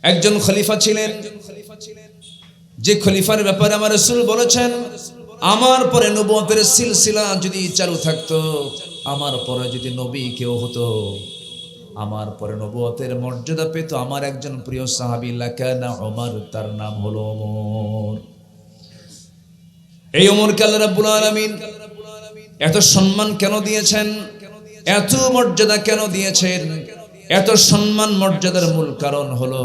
একজন খলিফা ছিলেন, যে খলিফার ব্যাপারে আমার রাসূল বলেছেন, আমার পরে নবুয়তের সিলসিলা যদি চালু থাকতো, আমার পরে যদি নবী কেউ হতো, আমার পরে নবুয়তের মর্যাদা পেত আমার একজন প্রিয় সাহাবী লাকানা ওমর, তার নাম হলো ওমর। এই ওমরকে আল্লাহ রাব্বুল আলামিন এত সম্মান কেন দিয়েছেন, এত মর্যাদা কেন দিয়েছেন? এত সম্মান মর্যাদার মূল কারণ হলো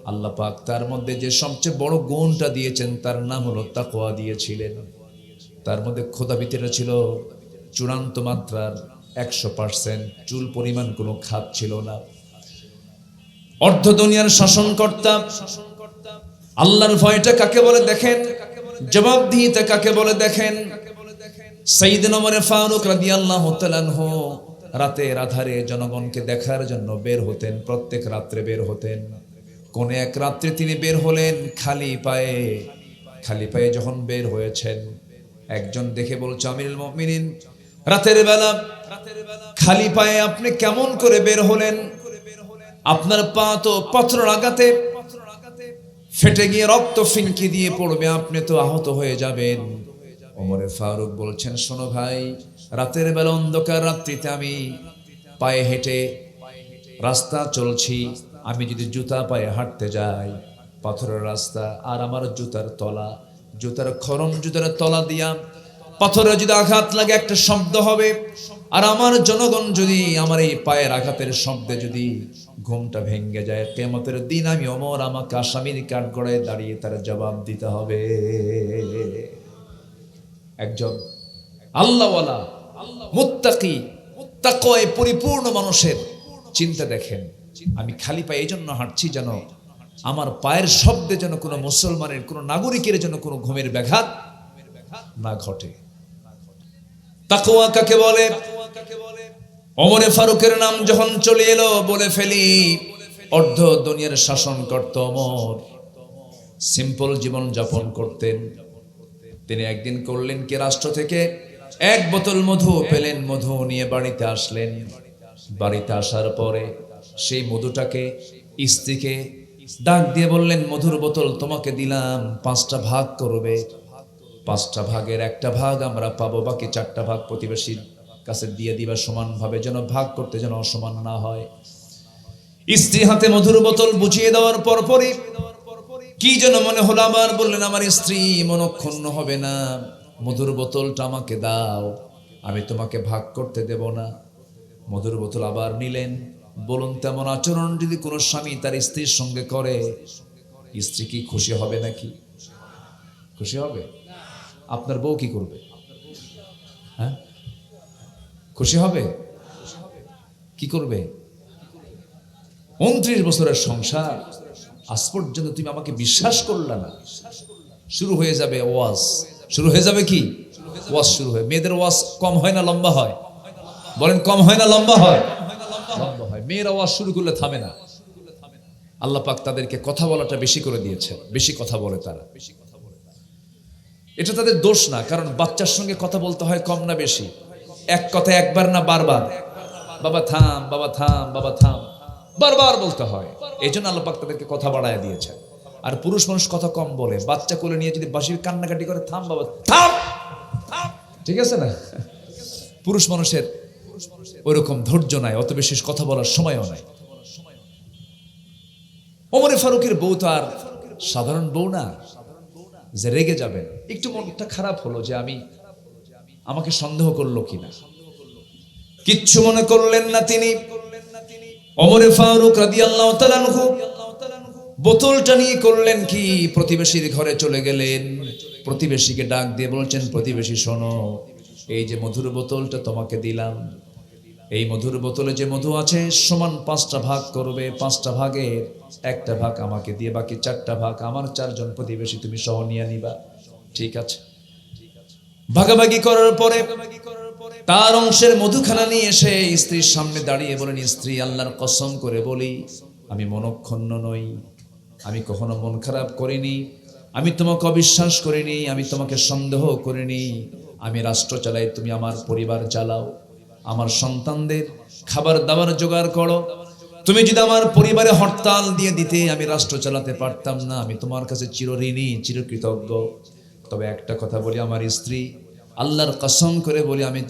আল্লাহ পাক তার মধ্যে যে সবচেয়ে বড় গুণটা দিয়েছেন তার নাম হলো তাকওয়া দিয়েছিলেন। তার মধ্যে খোদাবিতেরা ছিল চূড়ান্ত মাত্রার 100%, চুল পরিমাণ কোনো খাত ছিল না। অর্ধ দুনিয়ার শাসনকর্তা। আল্লাহর ভয়টা কাকে বলে দেখেন, জবাবদিহিতা কাকে বলে দেখেন। সাইয়েদনা ওমর ফারুক রাদিয়াল্লাহু তাআলা আনহু রাতের আধারে জনগণকে দেখার জন্য বের হতেন, প্রত্যেক রাত্রে বের হতেন। কোন এক রাত্রে তিনি বের হলেন খালি পায়ে। খালি পায়ে যখন বের হয়েছেন, একজন দেখে বলছে, আমিরুল মুমিনিন, রাতের বেলা খালি পায়ে আপনি কেমন করে বের হলেন? আপনার পা তো পাথরের আঘাতে ফেটে গিয়ে রক্ত ফিনকি দিয়ে পড়বে, আপনি তো আহত হয়ে যাবেন। ওমরে ফারুক বলছেন, শোনো ভাই, রাতের বেলা অন্ধকার রাত্রিতে আমি পায়ে হেঁটে রাস্তা চলছি, আমি যদি জুতা পায়ে হাঁটতে যাই, পাথরের রাস্তা, আর আমার জুতার তলা, জুতার খরম, জুতার তলা দিয়া পাথরে যদি আঘাত লাগে একটা শব্দ হবে, আর আমার জনগণ যদি আমার এই পায়ের আঘাতের শব্দে যদি ঘুমটা ভেঙে যায়, কিয়ামতের দিন আমি ওমর, আমাকে আসামির কাঠগড়ায় দাঁড়িয়ে তার জবাব দিতে হবে। একজন আল্লাহওয়ালা, মুত্তাকি, তাকওয়ায় পরিপূর্ণ মানুষের চিন্তা দেখেন। আমি খালি পায়ে এই জন্য হাঁটছি যেন আমার পায়ের শব্দে যেন কোনো মুসলমানের, কোনো নাগরিকের যেন কোনো ঘুমের ব্যাঘাত না ঘটে। তাকওয়া কাকে বলে? ওমরে ফারুকের নাম যখন চলে এলো, বলে ফেলি, অর্ধ দুনিয়ার শাসনকর্তা ওমর সিম্পল জীবন যাপন করতেন। তিনি একদিন করলেন কি, রাষ্ট্র থেকে এক বোতল মধু পেলেন, মধু নিয়ে বাড়িতে আসলেন। বাড়িতে আসার পরে সেই মধুটাকে স্ত্রীকে ডাক দিয়ে বললেন, মধুর বোতল তোমাকে দিলাম, 5টা ভাগ করবে, 5টা ভাগের একটা ভাগ আমরা পাবো, বাকি 4টা ভাগ প্রতিবেশীর কাছে দিয়ে দিবা সমানভাবে, যেন ভাগ করতে যেন অসমান না হয়। স্ত্রী হাতে মধুর বোতল বুঝিয়ে দেওয়ার পরপরই কি যেন মনে হলো আমার, বললেন, আমার স্ত্রী মনক্ষুণ্ণ হবে না, মধুর বোতলটা আমাকে দাও, আমি তোমাকে ভাগ করতে দেব না। মধুর বোতল আবার নিলেন। বলুন, তেমন আচরণ যদি কোনো স্বামী তার স্ত্রীর সঙ্গে করে, স্ত্রী কি খুশি হবে নাকি? খুশি হবে? আপনার বউ কি করবে? হ্যাঁ, খুশি হবে? কি করবে? 29 বছরের সংসার, আজ পর্যন্ত তুমি আমাকে বিশ্বাস করলা না। শুরু হয়ে যাবে ওয়াজ, শুরু হয়ে যাবে কি ওয়াজ শুরু হয়। মেয়েদের ওয়াজ কম হয় না লম্বা হয়? বলেন, কম হয় না লম্বা হয়? লম্বা হয়। মেয়েরা ওয়াজ শুরু করলে থামে না। আল্লাহ পাক তাদেরকে কথা বলাটা বেশি করে দিয়েছে, বেশি কথা বলে তারা। এটা তাদের দোষ না, কারণ বাচ্চার সঙ্গে কথা বলতে হয় কম না বেশি? এক কথা একবার না বারবার? বাবা থাম, বাবা থাম, বাবা থাম, বারবার বলতে হয়। এই জন্য আল্লাহ পাক তাদেরকে কথা বাড়ায় দিয়েছে। আর পুরুষ মানুষ কথা কম বলে, বাচ্চা কোলে নিয়ে যদি বাঁশির কান্নাকাটি করে, থাম বাবা থাম, ঠিক আছে না? পুরুষ মানুষের ওইরকম ধৈর্য নাই, অত বেশি কথা বলার সময়ও নাই। ওমরে ফারুকের বউ তো আর সাধারণ বউ না যে রেগে যাবেন। একটু মনটা খারাপ হলো যে আমাকে সন্দেহ করলো কিনা, কিচ্ছু মনে করলেন না তিনি। ওমরে ফারুক রাদিয়াল্লাহু তাআলা আনহু বোতলটা নিয়ে করলেন কি, প্রতিবেশীর ঘরে চলে গেলেন। প্রতিবেশীকে ডাক দিয়ে বলছেন, প্রতিবেশী শোনো, এই যে মধুর বোতলটা তোমাকে দিলাম, এই মধুর বোতলে যে মধু আছে সমান 5টা ভাগ করবে, 5টা ভাগের একটা ভাগ আমাকে দিয়ে বাকি 4টা ভাগ আমার 4জন প্রতিবেশী তুমি সহ নিয়ে নিবা। ঠিক আছে। ভাগাভাগি করার পরে তার অংশের মধুখানা নিয়ে এসে স্ত্রীর সামনে দাঁড়িয়ে বলেন, স্ত্রী, আল্লাহর কসম করে বলি, আমি মনক্ষুণ্ণ নই, আমি কখনো মন খারাপ করিনি, আমি তোমাকে অবিশ্বাস করিনি, আমি তোমাকে সন্দেহ করিনি। আমি রাষ্ট্র চালাই, তুমি আমার পরিবার চালাও, আমার সন্তানদের খাবার দাবার জোগাড় করো, তুমি যদি আমার পরিবারে হরতাল দিয়ে দিতে আমি রাষ্ট্র চালাতে পারতাম না, আমি তোমার কাছে চিরঋণী, চিরকৃতজ্ঞ। তবে একটা কথা বলি, আমার স্ত্রী, আল্লাহর কসম করে বলি, আমি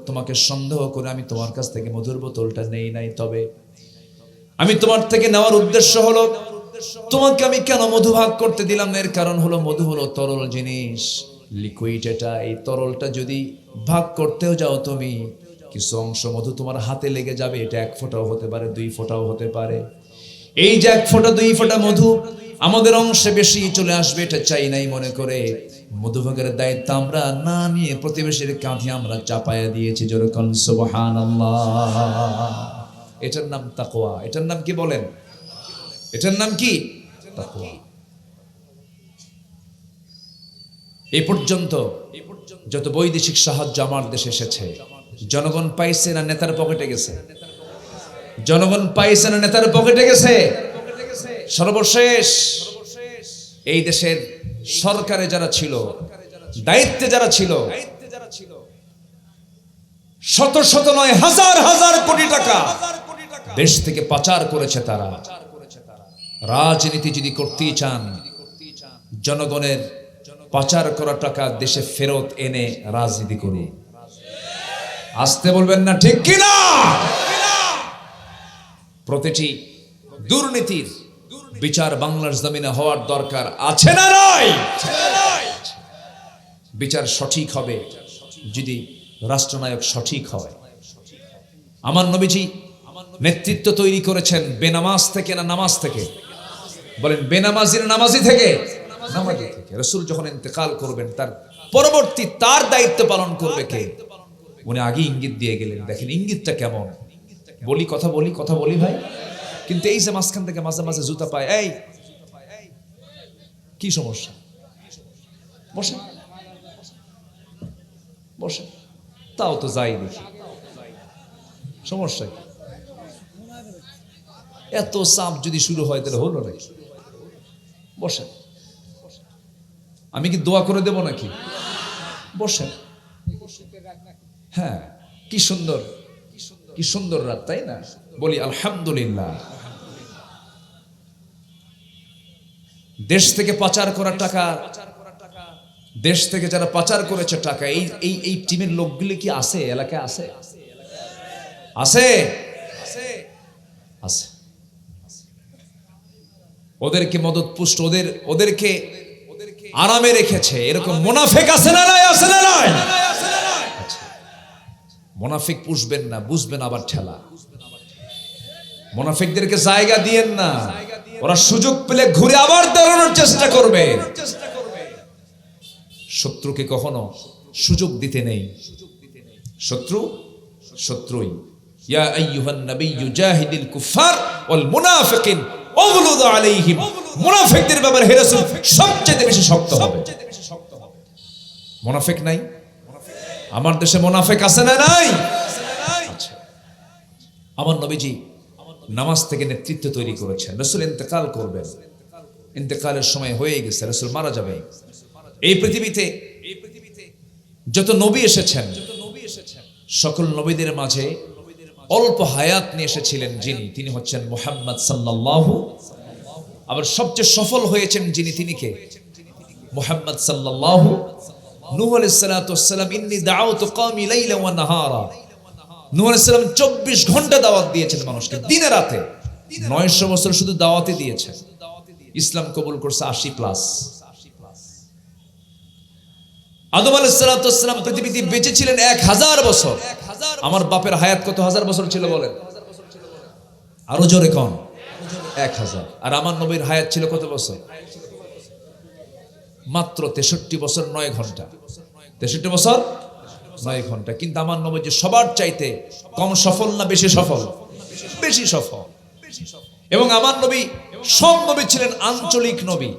তোমাকে সন্দেহ করে আমি তোমার কাছ থেকে মধুর বোতলটা নেই নাই। তবে আমি তোমার থেকে নেওয়ার উদ্দেশ্য হলো, তোমাকে আমি কেন মধু ভাগ করতে দিলাম না, এর কারণ হলো মধু হলো তরল জিনিস, লিকুইড। এটা, এই তরলটা যদি ভাগ করতেও যাও তুমি, কিছু অংশ মধু তোমার হাতে লেগে যাবে। এটা 1 ফোঁটাও হতে পারে, 2 ফোঁটাও হতে পারে। এই যে 1 ফোঁটা 2 ফোঁটা মধু আমাদের অংশে বেশি চলে আসবে, এটা চাই নাই মনে করে মধুভাগের দায়িত্ব আমরা না নিয়ে প্রতিবেশীর কাঁধে আমরা চাপায়া দিয়েছি। যেরকম সুবহানাল্লাহ। এটার নাম তাকওয়া। এটার নাম কি বলেন? এটার নাম কি? তাকওয়া। এই পর্যন্ত যত বৈদেশিক সাহায্য আমার দেশে এসেছে, জনগণ পাইছে না নেতার পকেটে গেছে? জনগণ পাইছে না নেতার পকেটে গেছে? সর্বশেষ এই দেশের সরকারে যারা ছিল, দায়িত্বে যারা ছিল, শত শত নয় হাজার হাজার কোটি টাকা দেশ থেকে পাচার করেছে তারা। রাজনীতি যদি করতেই চান, জনগণের পাচার করা টাকা দেশে ফেরত এনে রাজনীতি করুন। আসতে বলবেন না, ঠিক কিনা? প্রতিটি দুর্নীতির বিচার বাংলার জমিনে হওয়ার দরকার আছে না নাই? বিচার সঠিক হবে যদি রাষ্ট্রনায়ক সঠিক হয়। আমার নবীজি নেতৃত্ব তৈরি করেছেন বেনামাজ থেকে না নামাজ থেকে? বলেন, বেনামাজি না নামাজি থেকে? নামাজি থেকে। রাসূল যখন ইন্তেকাল করবেন, তার পরবর্তী তার দায়িত্ব পালন করবে কে? উনি আগে ইঙ্গিত দিয়ে গেলেন। দেখেন ইঙ্গিতটা কেমন। কথা বলি ভাই, কিন্তু এই যে মাঝখান থেকে মাঝে মাঝে জুতা পায়, এই কি সমস্যা? বসে বসে, তাও তো যাই দেখি, সমস্যা কি? এত চাপ যদি শুরু হয় তাহলে হলো নাকি? বসে, আমি কি দোয়া করে দেব নাকি? বসে। হ্যাঁ, কি সুন্দর, কি সুন্দর রাত, তাই না? বলি আলহামদুলিল্লাহ। দেশ থেকে পাচার করা টাকা, দেশ থেকে যারা পাচার করেছে টাকা, এই টিমের লোকগুলি কি আছে এলাকায়? আছে আছে আছে। ওদেরকে মদত পুষ্ট, ওদেরকে আরামে রেখেছে এরকম মুনাফিক আছে না নাই? আছে না নাই? মুনাফিক পুষবেন না, বুঝবেন আবার ঠেলা। মুনাফিকদেরকে জায়গা দিয়েন না, ওরা সুযোগ পেলে ঘুরে আবার দাঁড়ানোর চেষ্টা করবে। শত্রুকে কখনো সুযোগ দিতে নেই। শত্রু শত্রুই। ইয়া আইয়ুহান নাবিয়্যু জাহিদিল কুফার ওয়াল মুনাফিকিন ওগলুদ আলাইহিম। মুনাফিকদের ব্যাপারে হে রাসূল সবচেয়ে বেশি শক্ত হবে। মুনাফিক নাই আমার দেশে? মুনাফিক আছে না নাই? আচ্ছা, আমার নবীজি নামাজ থেকে নেতৃত্ব তৈরি করেছেন। রাসূল ইন্তেকাল করবেন, ইন্তেকালের সময় হয়ে গেছে, রাসূল মারা যাবেন। এই পৃথিবীতে যত নবী এসেছেন, সকল নবীদের মাঝে অল্প হায়াত নিয়ে এসেছিলেন যিনি, তিনি হচ্ছেন মুহাম্মদ সাল্লাল্লাহু। আবার সবচেয়ে সফল হয়েছেন যিনি, তিনি কে? মুহাম্মদ সাল্লাল্লাহু। নূহ আলাইহিস সালাতু ওয়াস সালাম, ইন্নী দাআউতু কওমি লাইলা ওয়া নাহারা। নূহ আলাইহিস সালাম 24 ঘন্টা দাওয়াত দিয়েছেন মানুষকে, দিনে রাতে। 900 বছর শুধু দাওয়াতই দিয়েছেন। ইসলাম কবুল করছে 80+। আদম আলাইহিস সালাতু ওয়াস সালাম পৃথিবীতে বেঁচে ছিলেন 1000 বছর। আমার বাপের হায়াত কত হাজার বছর ছিল বলেন? আরো জোরে কোন? 1000। আর আমার নবীর হায়াত ছিল কত বছর? মাত্র 63 বছর 9 ঘন্টা। 63 বছর 9 ঘন্টা। কিন্তু আমার নবী যে সবার চাইতে কম সফল না বেশি সফল? বেশি সফল। এবং আমার নবী সব নবী ছিলেন আঞ্চলিক নবী,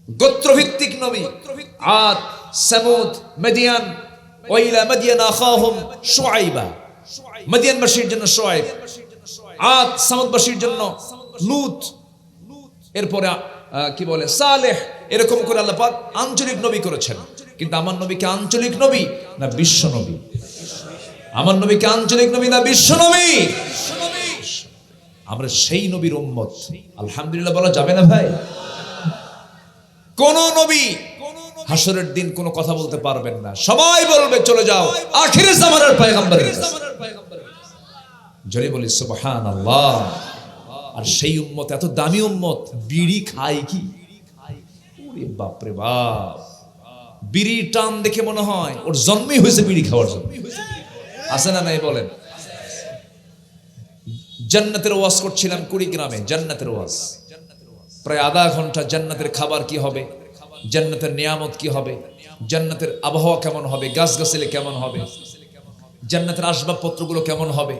গোত্রভিত্তিক নবী। আদ, সামুদ, মাদিয়ান, ওয়াইলা মাদিয়ান আখাহুম শুআইবা। মাদিয়ানবাসীর জন্য শুআইব, আদ সামুদবাসীর জন্য লূত, এরপরে কি বলে সালেহ। এরকম করে আল্লাহ পাক আঞ্চলিক নবী করেছেন। কিন্তু আমার নবীকে আঞ্চলিক নবী না বিশ্ব নবী? আমার নবীকে আঞ্চলিক নবী না বিশ্ব নবী? আমরা সেই নবীর উম্মত। আলহামদুলিল্লাহ বলা যাবে না ভাই? কোন নবী হাসরের দিন কোনো কথা বলতে পারবেন না, সবাই বলবে চলে যাও আখিরে জামানার পয়গম্বরের কাছে। জোরে বলি সুবহানাল্লাহ। আর সেই উম্মত এত দামি উম্মত, বিড়ি খায় কি? ওরে বাপ রে বাপ, বিড়ির টান দেখে মনে হয় ওর জন্মই হয়েছে বিড়ি খাওয়ার জন্য। আছে না নাই বলেন? জান্নাতের ওয়াজ করছিলাম কুড়িগ্রামে, জান্নাতের ওয়াজ প্রায় আধা ঘন্টা। জান্নাতের খাবার কি হবে, জান্নাতের নিয়ামত কি হবে, জান্নাতের আবহাওয়া কেমন হবে, গাছগাছালি কেমন হবে, জান্নাতের আসবাবপত্রগুলো কেমন হবে,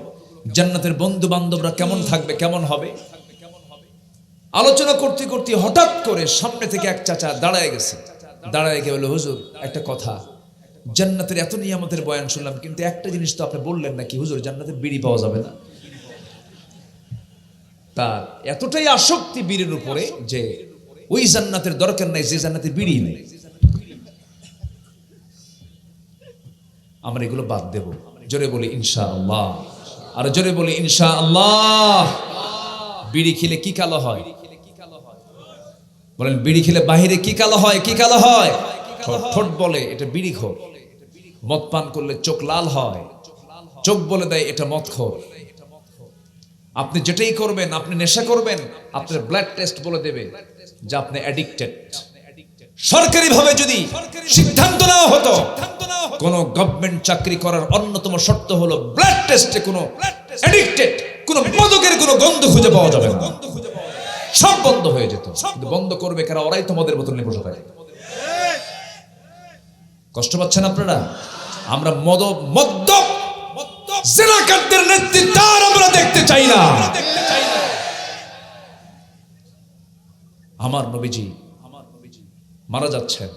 জান্নাতের বন্ধু বান্ধবরা কেমন থাকবে, কেমন হবে। আলোচনা করতে করতে হঠাৎ করে সামনে থেকে এক চাচা দাঁড়ায় গেছে। দাঁড়ায় গিয়ে বলে, হুজুর একটা কথা, জান্নাতের এত নিয়ামতের বয়ান শুনলাম, কিন্তু একটা জিনিস তো আপনি বললেন না, কি হুজুর জান্নাতে বিড়ি পাওয়া যাবে না? তার এতটাই আসক্তি বিড়ির উপরে যে ওই জান্নাতের দরকার নাই যে জান্নাতে বিড়ি নেই। আমরা এগুলো বাদ দেব। জোরে বলি ইনশাআল্লাহ। আর জোরে বলি ইনশাআল্লাহ। বিড়ি খেলে কি কালো হয় বলেন? বিড়ি খেলে বাহিরে কি কালো হয়? কি কালো হয়? ঠোঁট বলে এটা বিড়ি খোর। মদ পান করলে চোখ লাল হয়, চোখ বলে দেয় এটা মদখোর। আপনি যেটাই করবেন, আপনি নেশা করবেন, আপনার ব্লাড টেস্ট বলে দেবে যে আপনি অ্যাডিক্টেড। সরকারি ভাবে যদি সিদ্ধান্ত নেওয়া হতো কোন গভর্নমেন্ট চাকরি করার অন্যতম শর্ত হলো ব্লাড টেস্টে কোনো অ্যাডিক্টেড, কোনো মাদকের কোনো গন্ধ খুঁজে পাওয়া যাবে না, সব বন্ধ হয়ে যেত। কিন্তু বন্ধ করবে কারা? ওরাই তো মদের বোতল নিয়ে বসে থাকে। কষ্ট পাচ্ছেন আপনারা? আমরা মদ্যপ জিনাকারদের নেতৃত্ব আর আমরা দেখতে চাই না। আমার নবীজি মারা যাচ্ছেন,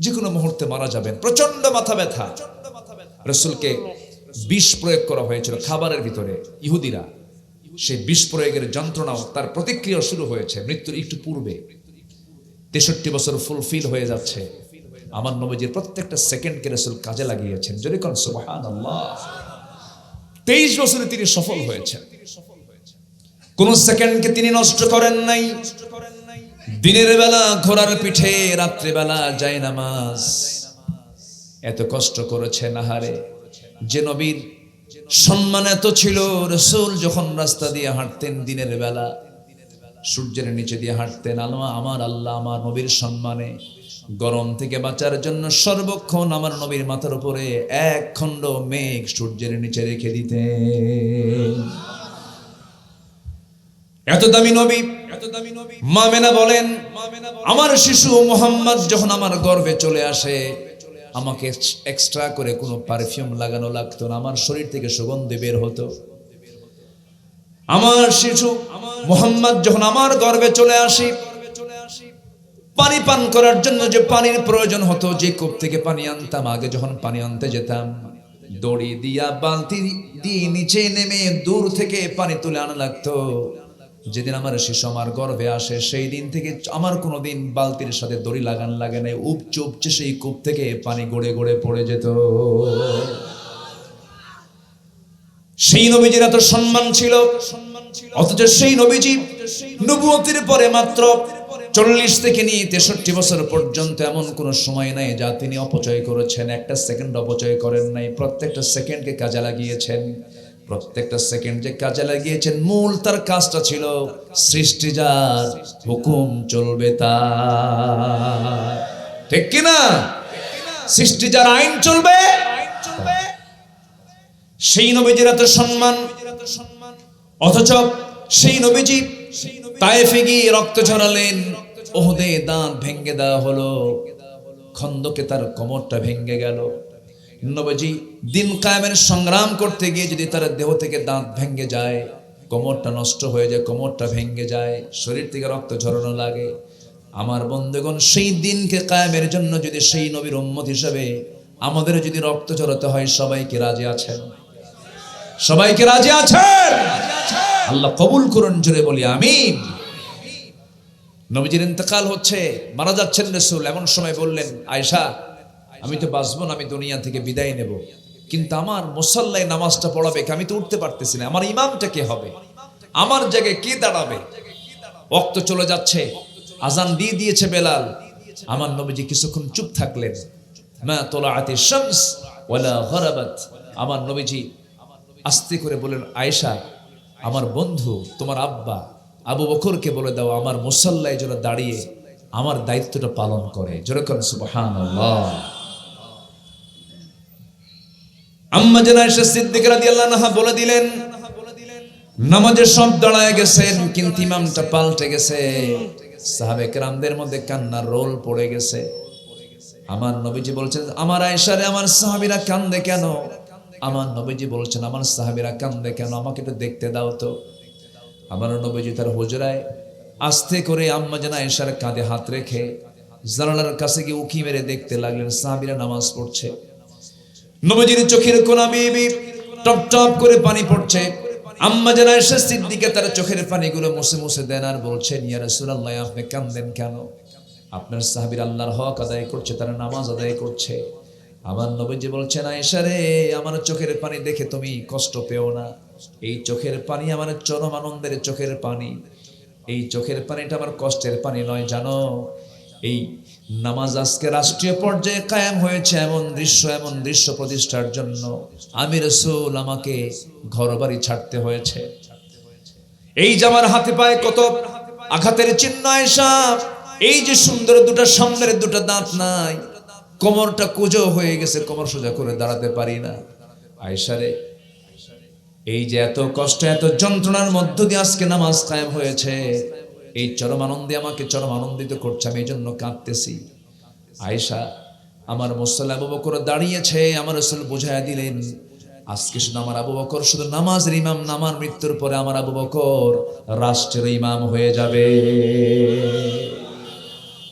যে কোনো মুহূর্তে মারা যাবেন, প্রচন্ড মাথা ব্যথা। রাসূলকে বিষ প্রয়োগ করা হয়েছিল খাবারের ভিতরে। ইহুদিরা সেই বিষ প্রয়োগের যন্ত্রণাও, তার প্রতিক্রিয়া শুরু হয়েছে মৃত্যুর একটু পূর্বে। 63 বছর ফুলফিল হয়ে যাচ্ছে। আমার নবীজির প্রত্যেকটা সেকেন্ডকে রাসূল কাজে লাগিয়েছেন। যদি কোন সুবহানাল্লাহ। 23 বছরে তিনি সফল হয়েছেন, কোন সেকেন্ডকে তিনি নষ্ট করেন নাই। দিনের বেলা ঘোড়ার পিঠে, রাত্রে বেলা যায় নামাজ। এত কষ্ট করেছেন আহারে। যে নবীর সম্মান এত ছিল, রাসূল যখন রাস্তা দিয়ে হাঁটতেন দিনের বেলা, সূর্যের নিচে দিয়ে হাঁটতেন, আমার আল্লাহ আমার নবীর সম্মানে গরম থেকে বাঁচার জন্য সর্বক্ষণ আমার নবীর মাথার উপরে এক খণ্ড মেঘ সূর্যের নিচে রেখে দিতেন। এত দামি নবী। মা মেনা বলেন, আমার শিশু মুহাম্মদ যখন আমার গর্ভে চলে আসে, আমাকে এক্সট্রা করে কোনো পারফিউম লাগানো লাগতো না, আমার শরীর থেকে সুগন্ধি বের হতো। আমার শিশু মুহাম্মদ যখন আমার গর্ভে চলে আসে, পানি পান করার জন্য যে পানির প্রয়োজন হতো, যে কূপ থেকে পানি আনতাম, আগে যখন পানি আনতে যেতাম দড়ি দিয়া বালতি দিয়ে নিচে নেমে দূর থেকে পানি তুলে আনা লাগতো। যেদিন আমার শিশু আমার গর্ভে আসে, সেই দিন থেকে আমার কোনোদিন বালতির সাথে দড়ি লাগান লাগে নাই, উপচে উপচে সেই কূপ থেকে পানি গড়ে গড়ে পড়ে যেত। সেই নবীজির এত সম্মান ছিল, অথচ সেই নবীজি নবুয়তের পরে মাত্র 40 থেকে নিয়ে 63 বছর পর্যন্ত এমন কোন সময় নাই যা তিনি অপচয় করেছেন। একটা সেকেন্ড অপচয় করেন নাই, প্রত্যেকটা সেকেন্ডকে কাজে লাগিয়েছেন। প্রত্যেকটা সেকেন্ড যে কাজে লাগিয়েছেন, মূল তার কাজটা ছিল সৃষ্টি যার হুকুম চলবে তার। ঠিক কিনা? সৃষ্টি যার আইন চলবে, সেই নবীজির এত সম্মান, অথচ সেই নবীজি তায়েফে গিয়ে রক্ত ঝরালেন, ওহদে দাঁত ভেঙে দেওয়া হলো, খন্দকে তার কোমরটা ভেঙে গেল। নবীজি দিন কায়েমের সংগ্রাম করতে গিয়ে যদি তার দেহ থেকে দাঁত ভেঙে যায়, কোমরটা নষ্ট হয়ে যায়, কোমরটা ভেঙে যায়, শরীর থেকে রক্ত ঝরানো লাগে, আমার বন্ধুগণ সেই দিনকে কায়েমের জন্য যদি সেই নবীর উম্মত হিসেবে আমাদের যদি রক্ত ঝরাতে হয়, সবাইকে রাজি আছেন? সবাইকে রাজি আছেন? আল্লাহ কবুল করুন, জোরে বলি আমিন। নবীজির ইন্তেকাল হচ্ছে, মারা যাচ্ছেন রাসূল। এমন সময় বললেন, আয়েশা আমি তো বাঁচবো না, আমি দুনিয়া থেকে বিদায় নেব, কিন্তু আমার মুসাল্লায় নামাজটা পড়াবে কে? আমি তো উঠতে পারতেছি না, আমার ইমামটা কে হবে? আমার জায়গায় কে দাঁড়াবে? ওয়াক্ত চলে যাচ্ছে, আজান দিয়ে দিয়েছে বেলাল। আমার নবীজি কিছুক্ষণ চুপ থাকলেন। মা তোলাআতিশ শামস ওয়ালা গরাবাত। আমার নবীজি আস্তে করে বলেন, আয়েশা, আমার বন্ধু তোমার আব্বা আবু বকরকে বলে দাও আমার মুসাল্লায় যেন দাঁড়িয়ে আমার দায়িত্বটা পালন করে। যেরকম সুবহানাল্লাহ। আম্মা জান আয়েশা সিদ্দিকা রাদিয়াল্লাহু আনহা বলে দিলেন, নামাজের সব দাঁড়ায় গেছেন, কিন্তু ইমামটা পাল্টে গেছে। সাহাবে কেরামদের মধ্যে কান্নার রোল পড়ে গেছে। আমার নবীজি বলছেন, আমার আয়েশারে আমার সাহাবীরা কান্দে কেন? আমার নবীজি বলছেন, আমার সাহাবীরা কান্দে কেন? আমাকে একটু দেখতে দাও তো। আমার নবীজি তার হুজরায় আস্তে করে আম্মা জান আয়েশার কাঁধে হাত রেখে জানালার কাছে গিয়ে উকি মেরে দেখতে লাগলেন সাহাবীরা নামাজ পড়ছে। নবীজির চোখের কোনা বেয়ে টপ টপ করে পানি পড়ছে। আম্মা জান আয়েশা সিদ্দিকা তার চোখের পানিগুলো মুছে মুছে দেন আর বলছেন, ইয়া রাসূলুল্লাহ, আপনি কাঁদেন কেন? আপনার সাহাবীরা আল্লাহর হক আদায় করছে, তারা নামাজ আদায় করছে। আমার নবীজি বলছেন, আয়েশা রে, আমার চোখের পানি দেখে তুমি কষ্ট পেও না। এই চোখের পানি আমার চরম আনন্দের চোখের পানি। এই চোখের পানিটা আমার কষ্টের পানি নয়, জানো? এই নামাজ আজকে রাষ্ট্রীয় পর্যায়ে কায়েম হয়েছে এমন দৃশ্য প্রতিষ্ঠার জন্য আমি রাসূল আমাকে ঘরবাড়ি ছাড়তে হয়েছে। এই যে আমার হাতে পায়ে কত আঘাতের চিহ্ন আয়েশা, এই যে সুন্দর দুটা সামনের দুটা দাঁত নাই, কোমরটা কুঁজো হয়ে গেছে, কোমর সোজা করে দাঁড়াতে পারি না। আয়েশা রে, এই যে এত কষ্ট এত যন্ত্রণার মধ্য দিয়ে আজকে নামাজ কায়েম হয়েছে, এই চরম আনন্দে আমাকে চরম আনন্দিত করছে, আমি এই জন্য কাঁদতেছি। আয়েশা, আমার মুসল্লি আবু বকর দাঁড়িয়েছে, আমার রাসূল বুঝাইয়া দিলেন, আজকে শুধু আমার আবু বকর শুধু নামাজের ইমাম না, আমার মৃত্যুর পরে আমার আবু বকর রাষ্ট্রের ইমাম হয়ে যাবে।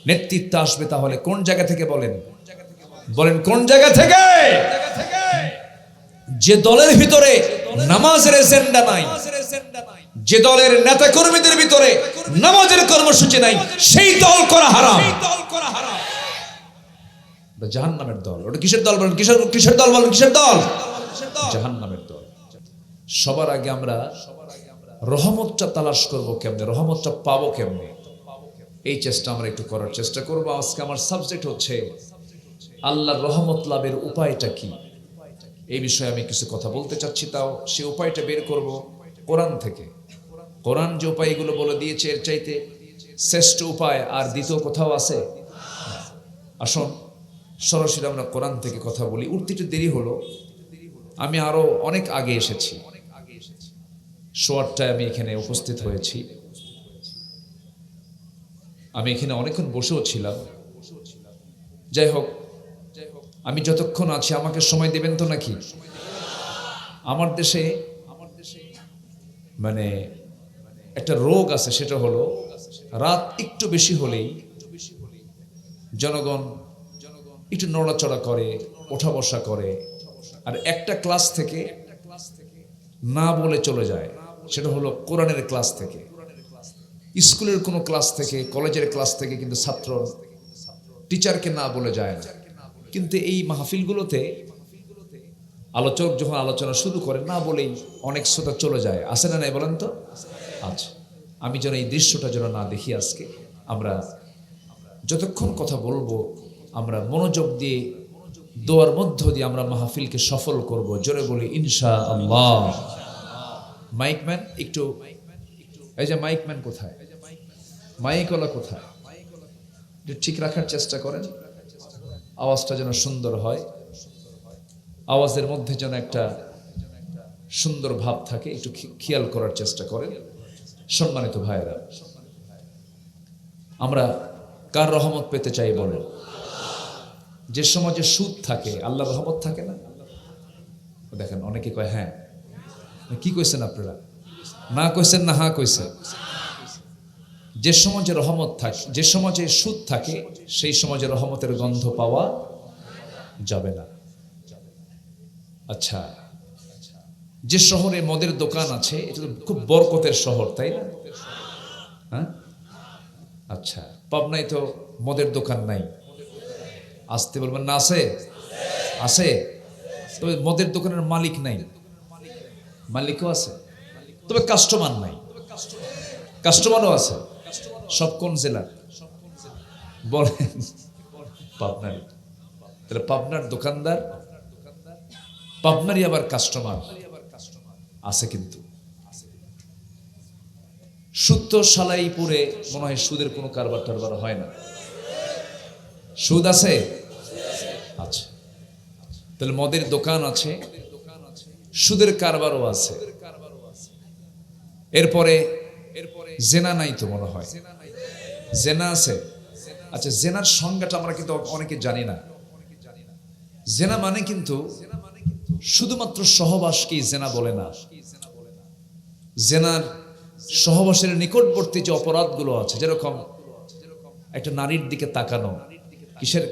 নেতৃত্ব আসবে তাহলে কোন জায়গা থেকে? বলেন বলেন কোন জায়গা থেকে? যে দলের ভিতরে নামাজের এজেন্ডা নাই, যে দলের নেতা কর্মীদের ভিতরে নামাজের কর্মসূচি নাই, সেই দল করা হারাম। জাহান্নামের দল। ওটা কিসের দল বলেন? কিসের দল বলেন? কিসের দল? জাহান্নামের দল। সবার আগে আমরা রহমতটা তালাশ করব কেমনে, রহমতটা পাবো কেমনে, এই চেষ্টা আমরা একটু করার চেষ্টা করব। আজকে আমার সাবজেক্ট হচ্ছে আল্লাহর রহমত লাভের উপায়টা কি। এই বিষয়ে আমি কিছু কথা বলতে চাচ্ছি, তাও সে উপায়টা বের করব কোরআন থেকে। কোরআন যে উপায়গুলো বলে দিয়েছে এর চাইতে শ্রেষ্ঠ উপায় আর দ্বিতীয় কোথাও আছে? আসুন সরাসরি আমরা কোরআন থেকে কথা বলি। উঠতে একটু দেরি হলো, আমি আরো অনেক আগে এসেছি, শোয়ারটায় আমি এখানে উপস্থিত হয়েছি। আমি এখানে অনেকক্ষণ বসেও ছিলাম। যাই হোক, আমি যতক্ষণ আছি আমাকে সময় দেবেন তো নাকি? আমার দেশে মানে একটা রোগ আছে, সেটা হলো রাত একটু বেশি হলেই জনগণ একটু নড়াচড়া করে, ওঠা বসা করে, আর একটা ক্লাস থেকে না বলে চলে যায়। সেটা হলো কোরআনের ক্লাস থেকে, স্কুলের কোনো ক্লাস থেকে, কলেজের ক্লাস থেকে, কিন্তু ছাত্র টিচারকে না বলে যায় না। কিন্তু এই মাহফিলগুলোতে আলোচক যখন আলোচনা শুরু করে না বলেই অনেক শ্রোতা চলে যায়। আসে না নাই বলেন তো? আচ্ছা, আমি যেন এই দৃশ্যটা যেন না দেখি। আজকে আমরা যতক্ষণ কথা বলবো আমরা মনোযোগ দিয়ে দোয়ার মধ্য দিয়ে আমরা মাহফিলকে সফল করব। জোরে বলি ইনশাআল্লাহ। মাইকম্যান একটু, এই যে মাইকম্যান কোথায়, মাইকওয়ালা কোথায়, একটু ঠিক রাখার চেষ্টা করেন, আওয়াজটা যেন সুন্দর হয়, আওয়াজের মধ্যে যেন একটা সুন্দর ভাব থাকে, একটু খেয়াল করার চেষ্টা করেন। সম্মানিত ভাইয়েরা, আমরা কার রহমত পেতে চাই বলেন? যে সমাজে সুদ থাকে আল্লাহর রহমত থাকে না? দেখেন অনেকে কয় হ্যাঁ। কি কইছেন আপনারা? না কইছেন না হ্যাঁ কইছেন? যে সমাজে রহমত থাকে, যে সমাজে সুদ থাকে, সেই সমাজে রহমতের গন্ধ পাওয়া যাবে না। আচ্ছা, যে শহরে মদের দোকান আছে এটা তো খুব বরকতের শহর, তাই না? হ্যাঁ, আচ্ছা, পাবনায় তো মদের দোকান নাই। আসতে বলবেন না? আছে, আছে, তবে মদের দোকানের মালিক নাই। মালিকও আছে, তবে কাস্টমার নাই। কাস্টমারও আছে। সব কোন জেলার বলেন? পাবনার। তাহলে পাবনার দোকানদার, পাবনারই আবার কাস্টমার আছে। কিন্তু সুদ তো সালাইপুরে মনে হয় সুদের কোনো কারবার টারবার হয় না। সুদ আছে? আচ্ছা, তাহলে মদের দোকান আছে, সুদের কারবারও আছে। এরপরে জেনা নাই তো মনে হয়? জেনা আছে? আচ্ছা, জেনার সংজ্ঞাটা আমরা কিন্তু অনেকে জানি না। জেনা মানে কিন্তু শুধুমাত্র সহবাসকেই জেনা বলে না। জেনার সহবাসের নিকটবর্তী যে অপরাধগুলো আছে, যেরকম একটা নারীর দিকে তাকানো,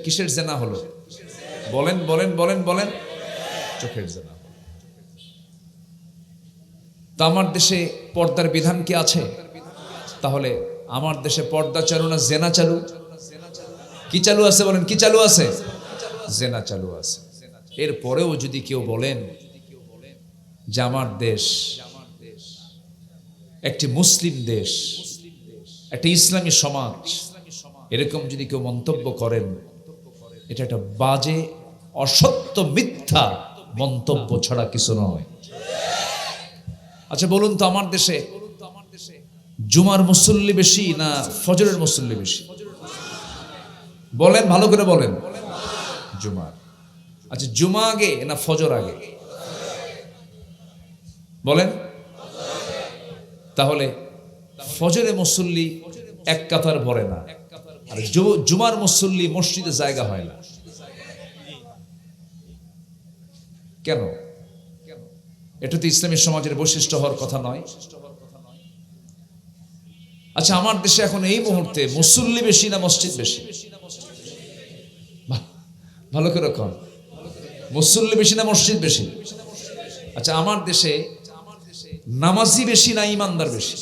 কিসের জেনা হলো? বলেন বলেন বলেন বলেন। চোখের জেনা। তা আমার দেশে পর্দার বিধান কি আছে? তাহলে আমার দেশে পর্দা চালু না জেনা চালু? কি চালু আছে বলেন? কি চালু আছে? জেনা চালু আছে। এরপরেও যদি কেউ বলেন যে আমার দেশ একটি মুসলিম দেশ, একটি ইসলামী সমাজ, এরকম যদি কেউ মন্তব্য করেন, এটা একটা বাজে, অসত্য, মিথ্যা মন্তব্য ছাড়া কিছু নয়। আচ্ছা বলুন তো, আমার দেশে জুমার মুসল্লি বেশি না ফজরের মুসল্লি বেশি? বলেন, ভালো করে বলেন। জুমার। আচ্ছা, জুমা আগে না ফজর আগে? বলেন। তাহলে ফজরে মুসল্লি এক কাতার ভরে না, আর জুমার মুসল্লি মসজিদে জায়গা হয় না। কেন? এটা তো ইসলামী সমাজের বৈশিষ্ট্য হওয়ার কথা নয়। আচ্ছা, আমার দেশে এখন এই মুহূর্তে মুসল্লি বেশি না মসজিদ বেশি? ভালো করে কন। মুসল্লি বেশি না মসজিদ বেশি? আচ্ছা, আমার দেশে নামাজি বেশি না ইমানদার বেশি?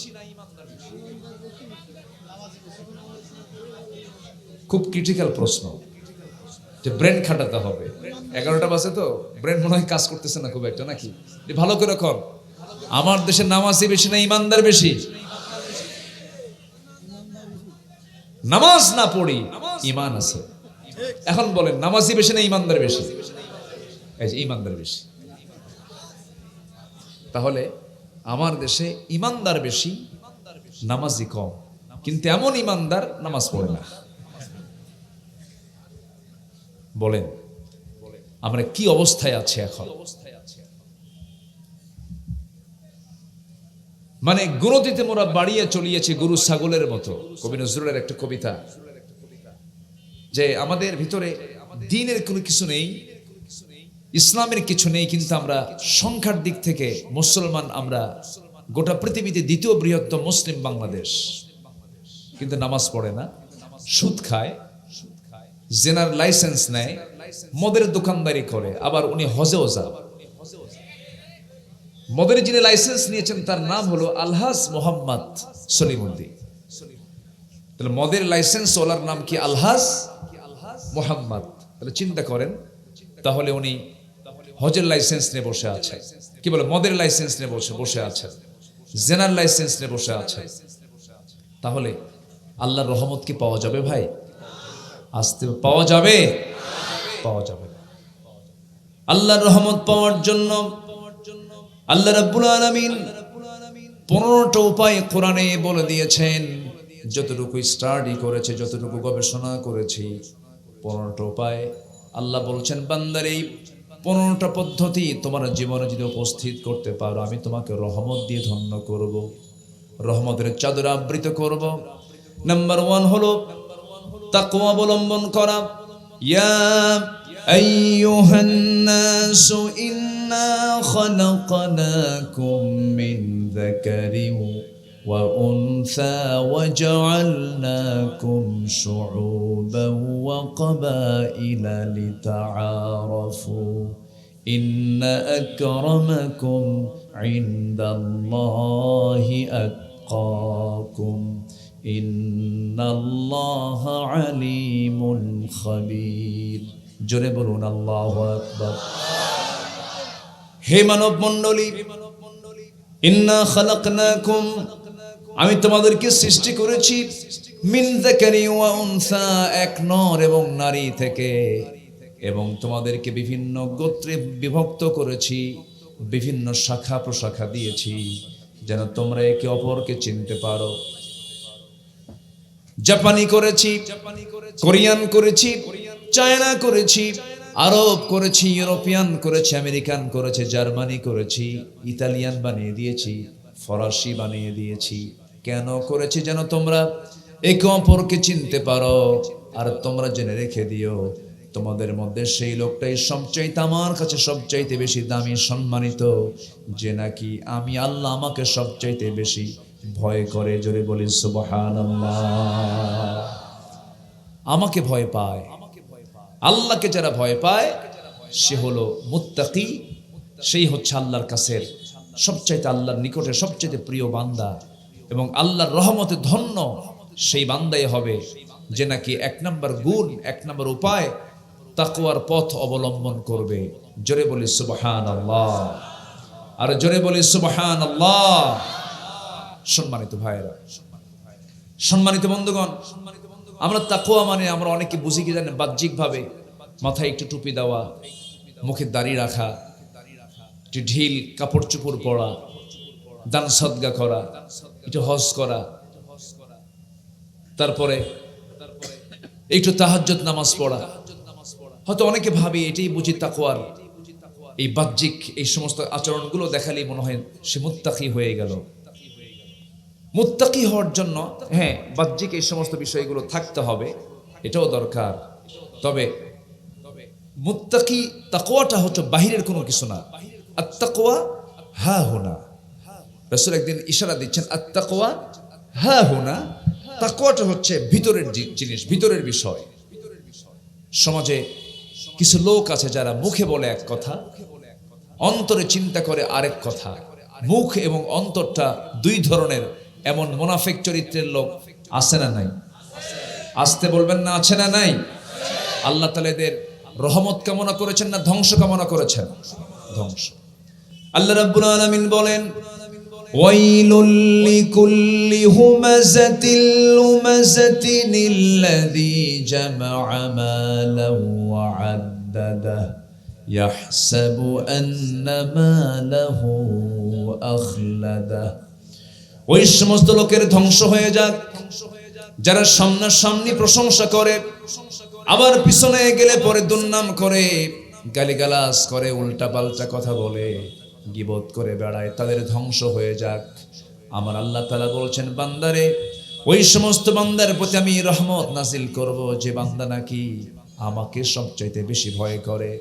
খুব ক্রিটিক্যাল প্রশ্ন, যে ব্রেন খাটাতে হবে। 11টা বাজে তো ব্রেন মনে হয় কাজ করতেছে না খুব একটা, নাকি? ভালো করে কর। আমার দেশে নামাজি বেশি না ইমানদার বেশি? নামাজ না পড়ি ইমান আছে। এখন বলেন, নামাজি বেশি না ইমানদার বেশি? এই যে ইমানদার বেশি। তাহলে আমার দেশে ইমানদার বেশি, নামাজি কম। কিন্তু এমন ইমানদার নামাজ পড়ে না। বলেন আমরা কি অবস্থায় আছি এখন? মানে গুরুতিতে মোরা বাড়িয়ে চলিয়েছি গরু ছাগলের মতো। কবি নজরুলের একটা কবিতা, যে আমাদের ভিতরে দ্বীনের কোনো কিছু নেই, ইসলামের কিছু নেই, কিন্তু আমরা সংখ্যার দিক থেকে মুসলমান, আমরা গোটা পৃথিবীতে দ্বিতীয় বৃহত্তম মুসলিম বাংলাদেশ, কিন্তু নামাজ পড়ে না, সুদ খায়, জেনার লাইসেন্স নেয়, মদের দোকানদারি করে, আবার উনি হজেও যান। মদের যিনি লাইসেন্স নিয়েছেন তার নাম হলো আলহাজ মোহাম্মদ সলিমুদ্দিন। তাহলে মদের লাইসেন্স ওলার নাম কি? আলহাজ মোহাম্মদ। তাহলে চিন্তা করেন, তাহলে উনি হজের লাইসেন্স নিয়ে বসে আছে, কি বলে, মদের লাইসেন্স নিয়ে বসে আছেন, জেনার লাইসেন্স নিয়ে বসে আছে। তাহলে আল্লাহর রহমত কি পাওয়া যাবে ভাই? আসতে পাওয়া যাবে? পাওয়া যাবে। আল্লাহর রহমত পাওয়ার জন্য আল্লাহ রাব্বুল আলামিন 15টা উপায় কোরআনে বলে দিয়েছেন। যতটুকু স্টাডি করেছে, যতটুকু গবেষণা করেছি, 15টা উপায় আল্লাহ বলছেন, বান্দার এই 15টা পদ্ধতি তোমার জীবনে যদি উপস্থিত করতে পারো, আমি তোমাকে রহমত দিয়ে ধন্য করব, রহমতের চাদর আবৃত করব। নাম্বার 1 হলো তাকওয়া অবলম্বন করা। ইয়া আইয়ুহান নাসু ইন্না খালাকনাকুম মিন যাকারিন ওয়া উনসা ওয়াজআলনাকুম শুউবান ওয়া ক্বাবাইলা লিতাআরাফু ইন্না আকরামাকুম ইনদাল্লাহি আতকাকুম ইন্নাল্লাহা আলিমুন খাবীর। জোরে বলুন আল্লাহু আকবার। হে মানব মণ্ডলী, ইন্না খালাকনাকুম, আমি তোমাদেরকে সৃষ্টি করেছি মিন যাকারি ওয়া উনসা, এক নর এবং নারী থেকে, এবং তোমাদেরকে বিভিন্ন গোত্রে বিভক্ত করেছি, বিভিন্ন শাখা প্রশাখা দিয়েছি যেন তোমরা একে অপরকে চিনতে পারো। জাপানি করেছি, কোরিয়ান করেছি, চায়না করেছি, আরব করেছি, ইউরোপিয়ান করেছি, আমেরিকান করেছে, জার্মানি করেছি, ইতালিয়ান বানিয়ে দিয়েছি, ফরাসি বানিয়ে দিয়েছি। কেন করেছি? যেন তোমরা একে অপরকে চিনতে পারো। আর তোমরা জেনে রেখে দিও, তোমাদের মধ্যে সেই লোকটাই সবচাইতে আমার কাছে সবচাইতে বেশি দামি, সম্মানিত, যে নাকি আমি আল্লাহ আমাকে সবচাইতে বেশি ভয় করে। জোরে বলি সুবহানাল্লাহ। আমাকে ভয় পায়, আল্লাহকে যারা ভয় পায় সে হলো মুত্তাকি, সেই হচ্ছে আল্লাহর কাছের সবচাইতে, আল্লাহর নিকটে সবচাইতে প্রিয় বান্দা, এবং আল্লাহর রহমতে ধন্য সেই বান্দাই হবে যে নাকি এক নম্বর গুণ, এক নম্বর উপায় তাকওয়ার পথ অবলম্বন করবে। জোরে বলি সুবহানাল্লাহ, আর জোরে বলি সুবহানাল্লাহ। সম্মানিত ভাইয়েরা, সম্মানিত বন্ধুগণ, আমরা তাকওয়া মানে আমরা অনেকে বুঝি কি জানেন, বাহ্যিক ভাবে মাথায় একটু টুপি দেওয়া, মুখে দাড়ি রাখা, একটু ঢিল কাপড় চোপড় পরা, দান সদকা করা, একটু হজ করা, তারপরে একটু তাহাজ্জুদ নামাজ পড়া। হয়তো অনেকে ভাবি এটাই বুঝি তাকওয়ার, এই বাহ্যিক এই সমস্ত আচরণগুলো দেখালেই মনে হয় সে মুত্তাকি হয়ে গেল। মুত্তাকি হওয়ার জন্য হ্যাঁ বাহ্যিক এই সমস্ত বিষয়গুলো থাকতে হবে, এটাও দরকার। তবে মুত্তাকি তাকওয়াটা হচ্ছে বাহিরের কোনো কিছু না। আত-তাকওয়া হা হুনা, রাসূল একদিন ইশারা দিচ্ছেন, আত-তাকওয়া হা হুনা। তাকওয়াটা হচ্ছে ভিতরের জিনিস, ভিতরের বিষয়। সমাজে কিছু লোক আছে যারা মুখে বলে এক কথা, অন্তরে চিন্তা করে আরেক কথা। মুখ এবং অন্তরটা দুই ধরনের, এমন মুনাফিক চরিত্রের লোক আছে না নাই? আসতে বলবেন না, আছে না নাই? আল্লাহ তাআলা এদের রহমত কামনা করেছেন না ধ্বংস কামনা করেছেন? ধ্বংস। আল্লাহ রাব্বুল আলামিন বলেন, ওয়াইলুল লিকুল্লি হুমাযাতিল লুমাযাতিনিল্লাযী জামা'a মালান ওয়া 'আদ্দাদাহ ইয়াহসাবু আন্না মালাহু আখলাদাহ। ওই সমস্ত লোকের ধ্বংস হয়ে যাক যারা সামনাসামনি প্রশংসা করে, আবার পিছনে গেলে পরে দুর্নাম করে, গালিগালাজ করে, উল্টা পাল্টা কথা বলে, গীবত করে বেড়ায়, তাদের ধ্বংস হয়ে যাক। আমার আল্লাহ তাআলা বলছেন, বান্দারে, ওই সমস্ত বান্দার প্রতি আমি রহমত নাজিল করব যে বান্দা নাকি আমাকে সবচাইতে বেশি ভয় করে।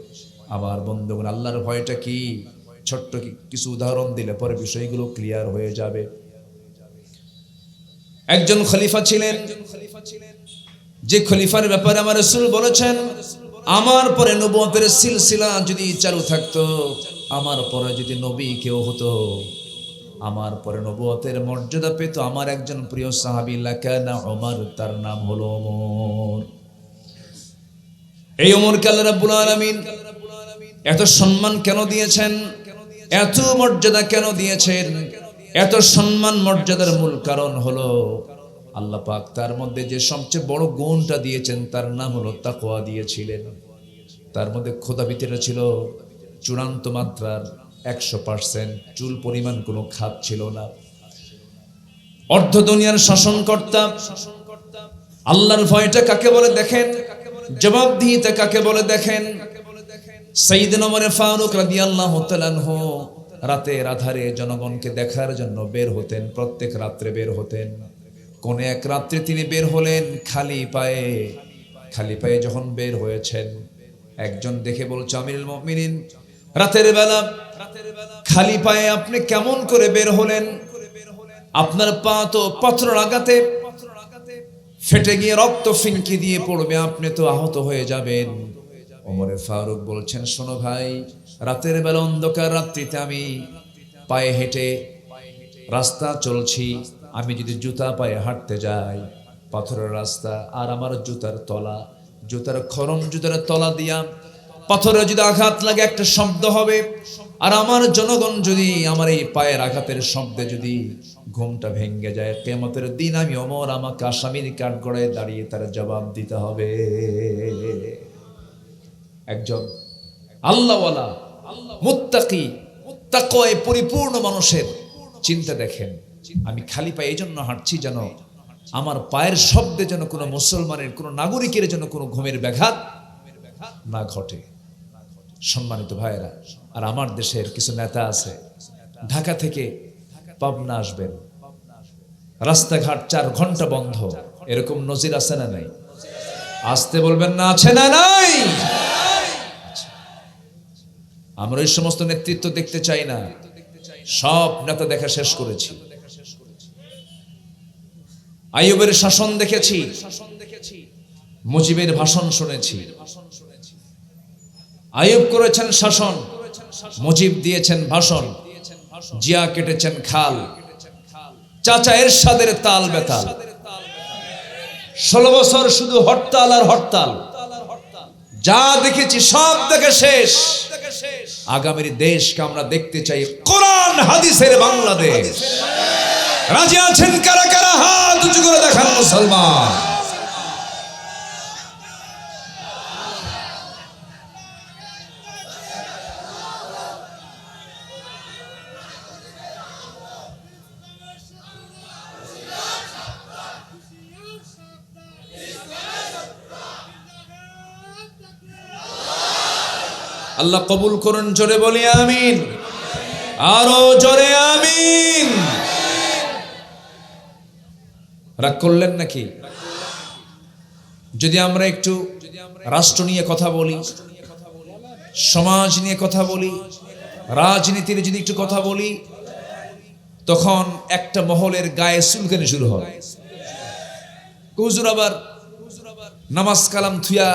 আমার বন্ধুগণ, আল্লাহর ভয়টা কি? ছোট্ট কিছু উদাহরণ দিলে পরে বিষয়গুলো ক্লিয়ার হয়ে যাবে। একজন খলিফা ছিলেন, যে খলিফার ব্যাপারে আমার রাসূল বলেছেন, আমার পরে নবুয়তের সিলসিলা যদি চালু থাকতো, আমার পরে যদি নবী কেউ হতো, আমার পরে নবুয়তের মর্যাদা পেত আমার একজন প্রিয় সাহাবী লাকানা ওমর, তার নাম হলো ওমর। এই ওমরকে আল্লাহ রাব্বুল আলামিন এত সম্মান কেন দিয়েছেন, এত মর্যাদা কেন দিয়েছেন? এত সম্মান মর্যাদার মূল কারণ হলো আল্লাহ পাক তার মধ্যে যে সবচেয়ে বড় গুণটা দিয়েছেন তার নাম হলো তাকওয়া দিয়েছিলেন। তার মধ্যে খোদাভীতিটা ছিল চূড়ান্ত মাত্রার 100%, চুল পরিমাণ কোনো খাত ছিল না। অর্ধ দুনিয়ার শাসনকর্তা। আল্লাহর ভয়টা কাকে বলে দেখেন, জবাবদিহিতা কাকে বলে দেখেন। সাইয়েদনা ওমর ফারুক রাদিয়াল্লাহু তাআলা আনহু রাতের আধারে জনগণকে দেখার জন্য বের হতেন, প্রত্যেক রাত্রে বের হতেন। কোন এক রাত্রে তিনি বের হলেন খালি পায়ে। খালি পায়ে যখন বের হয়েছেন, একজন দেখে বলছে, আমিরুল মুমিনিন, রাতের বেলা খালি পায়ে আপনি কেমন করে বের হলেন? আপনার পা তো পাথর আঘাতে ফেটে গিয়ে রক্ত ফিনকি দিয়ে পড়বে, আপনি তো আহত হয়ে যাবেন। ওমর ফারুক বলছেন, শোনো ভাই, রাতের বেলা অন্ধকার রাত্রিতে আমি পায়ে হেঁটে রাস্তা চলছি, আমি যদি জুতা পায়ে হাঁটতে যাই, পাথরের রাস্তা, আর আমার জুতার তলা, জুতার খরম, জুতার তলা দিয়া পাথরে যদি আঘাত লাগে একটা শব্দ হবে, আর আমার জনগণ যদি আমার এই পায়ের আঘাতের শব্দে যদি ঘুমটা ভেঙে যায়। কিয়ামতের দিন আমি ওমর আমাকে আসামির কাঠগড়ায় দাঁড়িয়ে তার জবাব দিতে হবে। একজন আল্লাহওয়ালা মুত্তাকি তাকওয়ায় পরিপূর্ণ মানুষের চিন্তা দেখেন, আমি খালি পায়ে এই জন্য হাঁটছি যেন আমার পায়ের শব্দে যেন কোনো মুসলমানের কোনো নাগরিকের যেন কোনো ঘুমের ব্যাঘাত না ঘটে। সম্মানিত ভাইয়েরা, আর আমার দেশের কিছু নেতা আছে ঢাকা থেকে পাবনা আসবেন, রাস্তাঘাট 4 ঘন্টা বন্ধ, এরকম নজির আছে না নাই? আসতে বলবেন না, আছে না নাই? আমরা এই সমস্ত নেতৃত্ব দেখতে চাই না, সব নেতা দেখা শেষ করেছি। আইয়ুবের শাসন দেখেছি, মুজিবের ভাষণ শুনেছি। আইয়ুব করেছেন শাসন, মুজিব দিয়েছেন ভাষণ, জিয়া কেটেছেন খাল, চাচা এরশাদের তাল বেতাল। 16 বছর শুধু হরতাল আর হরতাল, যা দেখেছি সব দেখে শেষ। আগামীর দেশকে আমরা দেখতে চাই কোরআন হাদিসের বাংলাদেশ। রাজি আছেন কারা কারা? হাত উঁচু করে দেখান মুসলমান। আল্লাহ কবুল করুন, জোরে বলি আমিন, আরো জোরে আমিন। রাগ করলেন নাকি? যদি আমরা একটু রাষ্ট্র নিয়ে কথা বলি, সমাজ নিয়ে কথা বলি, রাজনীতির যদি একটু কথা বলি, তখন একটা মহলের গায়ে চুলকানি শুরু হয়। হুজুর আবার নামাজ কালাম থুয়া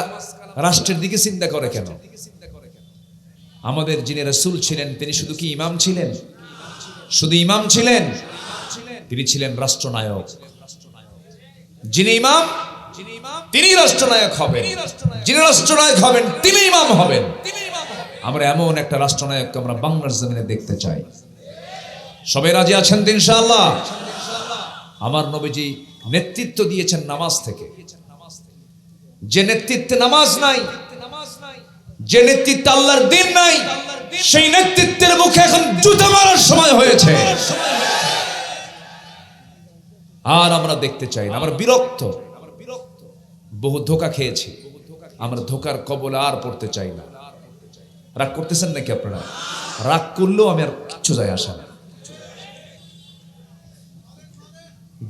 রাষ্ট্রের দিকে চিন্তা করে কেন? আমাদের যিনি রাসূল ছিলেন তিনি শুধু কি ইমাম ছিলেন? শুধু ইমাম ছিলেন? তিনি ছিলেন রাষ্ট্রনায়ক। যিনি ইমাম তিনি রাষ্ট্রনায়ক হবেন, যিনি রাষ্ট্রনায়ক হবেন তিনি ইমাম হবেন। আমরা এমন একটা রাষ্ট্রনায়ককে আমরা বাংলার জমিনে দেখতে চাই। সবাই রাজি আছেন তো ইনশাআল্লাহ? আমার নবীজি নেতৃত্ব দিয়েছেন নামাজ থেকে। যে নেতৃত্বে নামাজ নাই, যে নেতৃত্বে আল্লাহর দ্বীন নাই, সেই নেতৃত্বের মুখে এখন জুতা মারার সময় হয়েছে। আর আমরা দেখতে চাই না, আমরা বিরক্ত। বহু ধোঁকা খেয়েছি, আমরা ধোঁকার কবলে আর পড়তে চাই না। রাগ করতেছেন নাকি আপনারা? রাগ করলেও আমি আর কিচ্ছু যায় আসে না।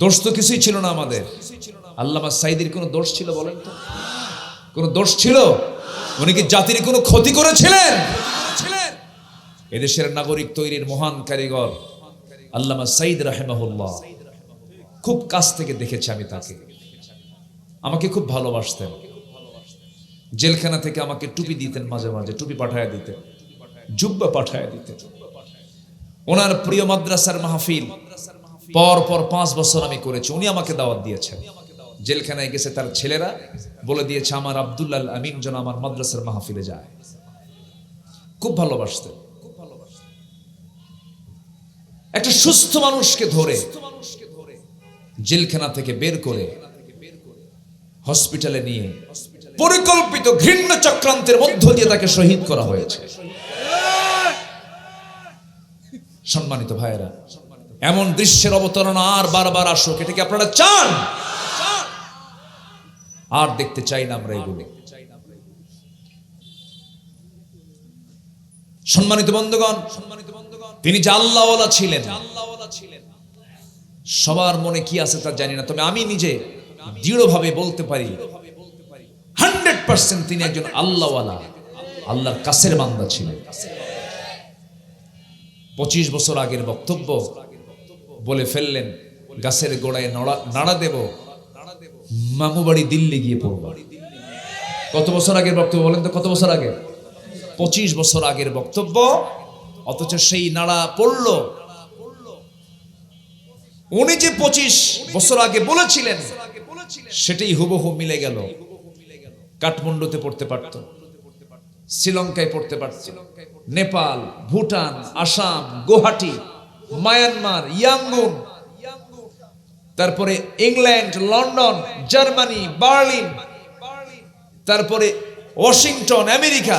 দোষ তো কিছুই ছিল না আমাদের। আল্লামা সাঈদীর কোনো দোষ ছিল বলেন তো? কোনো দোষ ছিল? উনি কি জাতির কোনো ক্ষতি করেছিলেন? এদেশের নাগরিক তৈরির মহান কারিগর আল্লামা সাঈদ রাহিমাহুল্লাহ, খুব কাছ থেকে দেখেছি আমি তাকে। আমাকে খুব ভালোবাসতেন। জেলখানা থেকে আমাকে টুপি দিতেন, মাঝে মাঝে টুপি পাঠায় দিতেন, জুব্বা পাঠায় দিতেন। ওনার প্রিয় মাদ্রাসার মাহফিল পর পর 5 বছর আমি করেছি। উনি আমাকে দাওয়াত দিয়েছেন। জেলখানায় গেছে তার ছেলেরা বলে দিয়েছে আমার আব্দুল্লাহ আমিন যেন আমার মাদ্রাসার মাহফিলে যায়। খুব ভালোবাসতেন। একটা সুস্থ মানুষকে ধরে জেলখানা থেকে বের করে হসপিটালে নিয়ে পরিকল্পিত ঘৃণ্য চক্রান্তের মধ্য দিয়ে তাকে শহীদ করা হয়েছে। সম্মানিত ভাইয়েরা, এমন দৃশ্যের অবতারণা আর বারবার আসুক, এটা কি আপনারা চান? আর দেখতে চাই না আমরা এগুলো। সম্মানিত বন্ধুগণ, তিনি যে আল্লাহওয়ালা ছিলেন, সবার মনে কি আছে তা জানি না, তবে আমি নিজে দৃঢ়ভাবে বলতে পারি 100% তিনি একজন আল্লাহওয়ালা, আল্লাহর কাছের বান্দা ছিলেন। 25 বছর আগের বক্তব্য বলে ফেললেন, গাছের গোড়ায় নাড়া দেব, মামু বাড়ি দিল্লি গিয়ে পড়ব। কত বছর আগের বক্তব্য বলেন তো? কত বছর আগে? 25 বছর আগের বক্তব্য, অথচ সেই নাড়া পড়ল। উনি যে 25 বছর আগে বলেছিলেন সেটাই হুবহু মিলে গেল। কাঠমান্ডুতে পড়তে পারত, শ্রীলঙ্কায় পড়তে পারত, নেপাল, ভুটান, আসাম, গুয়াহাটি, মায়ানমার, ইয়াঙ্গুন, তারপরে ইংল্যান্ড, লন্ডন, জার্মানি, বার্লিন, তারপরে ওয়াশিংটন, আমেরিকা,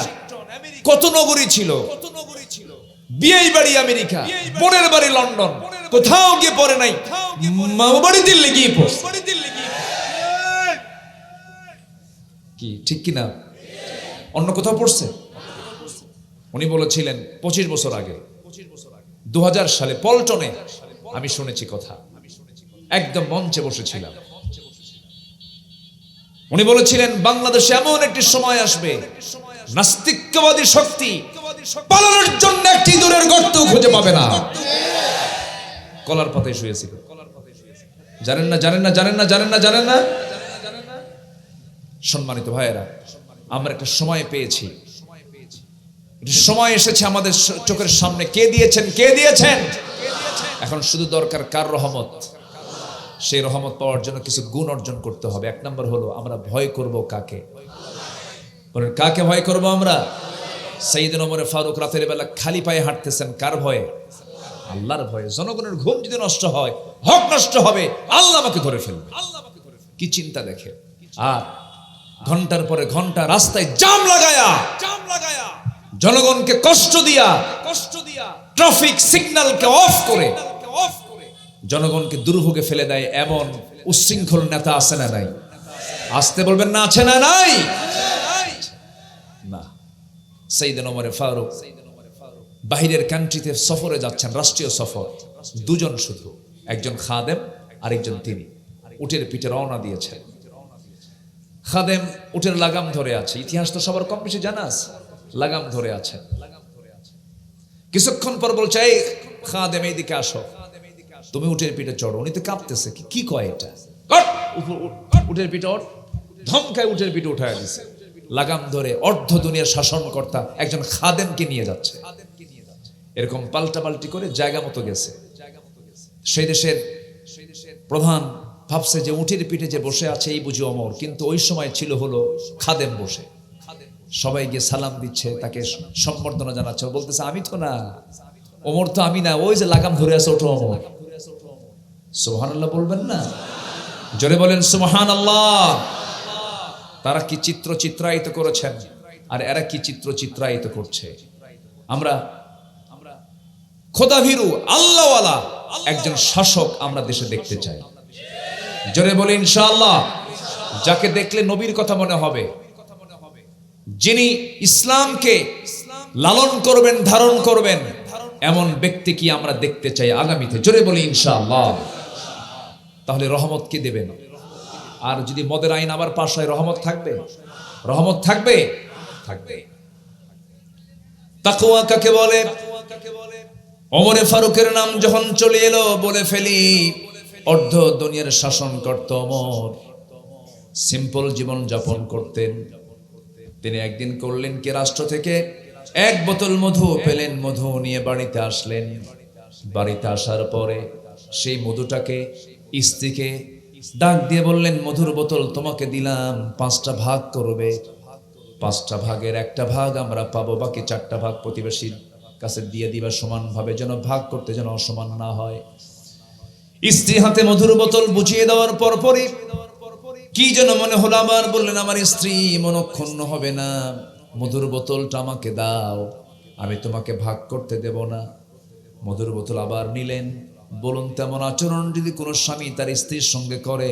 কত নগরী ছিল। বিয়ের বাড়ি আমেরিকা, বোনের বাড়ি লন্ডন, কোথাও গিয়ে পড়ে নাই, মামা বাড়ি দিল্লি গিয়ে পড়ছে। কি ঠিক কিনা? অন্য কোথাও পড়ছে? উনি বলেছিলেন 25 বছর আগে 2000 সালে পল্টনে আমি শুনেছি কথা, একদম মঞ্চে বসেছিলাম। উনি বলেছিলেন বাংলাদেশে এমন একটি সময় আসবে, নাস্তিকবাদী শক্তি পালানোর জন্য একটি দূরের গর্ত খুঁজে পাবে না। কলার পাতায় শুয়েছিল। জানেন না, জানেন না, জানেন না, জানেন না, জানেন না। সম্মানিত ভাইয়েরা, আমরা একটা সময় পেয়েছি, সময় এসেছে আমাদের চোখের সামনে। কে দিয়েছেন? কে দিয়েছেন? এখন শুধু দরকার কার রহমত। সেই রহমত পাওয়ার জন্য কিছু গুণ অর্জন করতে হবে। এক নম্বর হলো আমরা ভয় করব কাকে? বলেন, কাকে ভয় করব আমরা? সাইয়েদনা ওমর ফারুক রাতের বেলা খালি পায়ে হাঁটতেছেন, কার ভয়ে? আল্লাহর ভয়ে। জনগণের ঘুম যদি নষ্ট হয়, হক নষ্ট হবে, আল্লাহ আমাকে ধরে ফেলবে। কি চিন্তা দেখে। আর ঘন্টার পরে ঘন্টা রাস্তায় জাম লাগায়া জনগণকে কষ্ট দিয়া ট্রাফিক সিগন্যালকে অফ করে জনগণকে দুর্ভোগে ফেলে দেয় এমন উচ্ছৃঙ্খল নেতা আছে না নাই? আসতে বলবেন না, আছে না নাই? না। সাইয়েদনা ওমর ফারুক বাহিরের কান্ট্রিতে সফরে যাচ্ছেন, রাষ্ট্রীয় সফর। দুজন শুধু, একজন খাদেম আরেকজন তিনি উটের পিঠে রওনা দিয়েছেন। খাদেম উটের লাগাম ধরে আছে। ইতিহাস তো সবার কম বেশি জানা আছে। লাগাম ধরে আছে। কিছুক্ষণ পর বলছে, এই খাদেম এইদিকে আসো, তুমি উটের পিঠে চড়ো। উনি তো কাঁপতেছে, কি কয় এটা? উটের পিঠে ওঠ, ধমকায় উটের পিঠে উঠায় দিছে। লাগাম ধরে অর্ধ দুনিয়ার শাসনকর্তা একজন খাদেমকে নিয়ে যাচ্ছে। এরকম পাল্টাপাল্টি করে জায়গা মতো গেছে। সেই দেশের প্রধান ভাবছে যে উটের পিঠে যে বসে আছে এই বুঝি ওমর, কিন্তু ওই সময় ছিল হলো খাদেম বসে। সবাই গিয়ে সালাম দিচ্ছে, তাকে সম্বর্ধনা জানাচ্ছে। বলতেছে, আমি তো না, ওমর তো আমি না, ওই যে লাগাম ধরে আছে ওঠো ওমর। সুবহানাল্লাহ বলবেন না? জোরে বলেন সুবহানাল্লাহ। তারা কি চিত্র চিত্রায়িত করেছেন, আর এরা কি চিত্র চিত্রায়িত করছে। আমরা খোদাভীরু আল্লাহওয়ালা একজন শাসক আমরা দেশে দেখতে চাই। জোরে বলে ইনশাআল্লাহ। যাকে দেখলে নবীর কথা মনে হবে, যিনি ইসলামকে লালন করবেন, ধারণ করবেন, এমন ব্যক্তি কি আমরা দেখতে চাই আগামীতে। জোরে বলি ইনশাআল্লাহ। তাহলে রহমত কে দেবেন? আর যদি মদের আইন আবার পাশ হয়, রহমত থাকবে? রহমত থাকবে? থাকবে। তাকওয়া কাকে বলে? ওমর ফারুকের নাম যখন চলে এলো, বলে ফেলি, অর্ধ দুনিয়ার শাসন করত ওমর। সিম্পল জীবন যাপন করতেন। তিনি একদিন করলেন কি, রাষ্ট্র থেকে এক বোতল মধু পেলেন, মধু নিয়ে বাড়িতে আসলেন। বাড়িতে আসার পরে সেই মধুটাকে স্ত্রীকে ডাক দিয়ে বললেন, মধুর বোতল তোমাকে দিলাম, 5টা ভাগ করবে। 5টা ভাগের একটা ভাগ আমরা পাবো, বাকি 4টা ভাগ প্রতিবেশীর কাছে দিয়ে দিবা সমানভাবে, যেন ভাগ করতে যেন অসমান না হয়। স্ত্রী হাতে মধুর বোতল বুঝিয়ে দেওয়ার পরপরই কি যেন মনে হলো আমার। বললেন, আমার স্ত্রী মনক্ষুণ্ণ হবে না, মধুর বোতলটা আমাকে দাও, আমি তোমাকে ভাগ করতে দেব না। মধুর বোতল আবার নিলেন। বলুন, তেমন আচরণ যদি কোনো স্বামী তার স্ত্রীর সঙ্গে করে,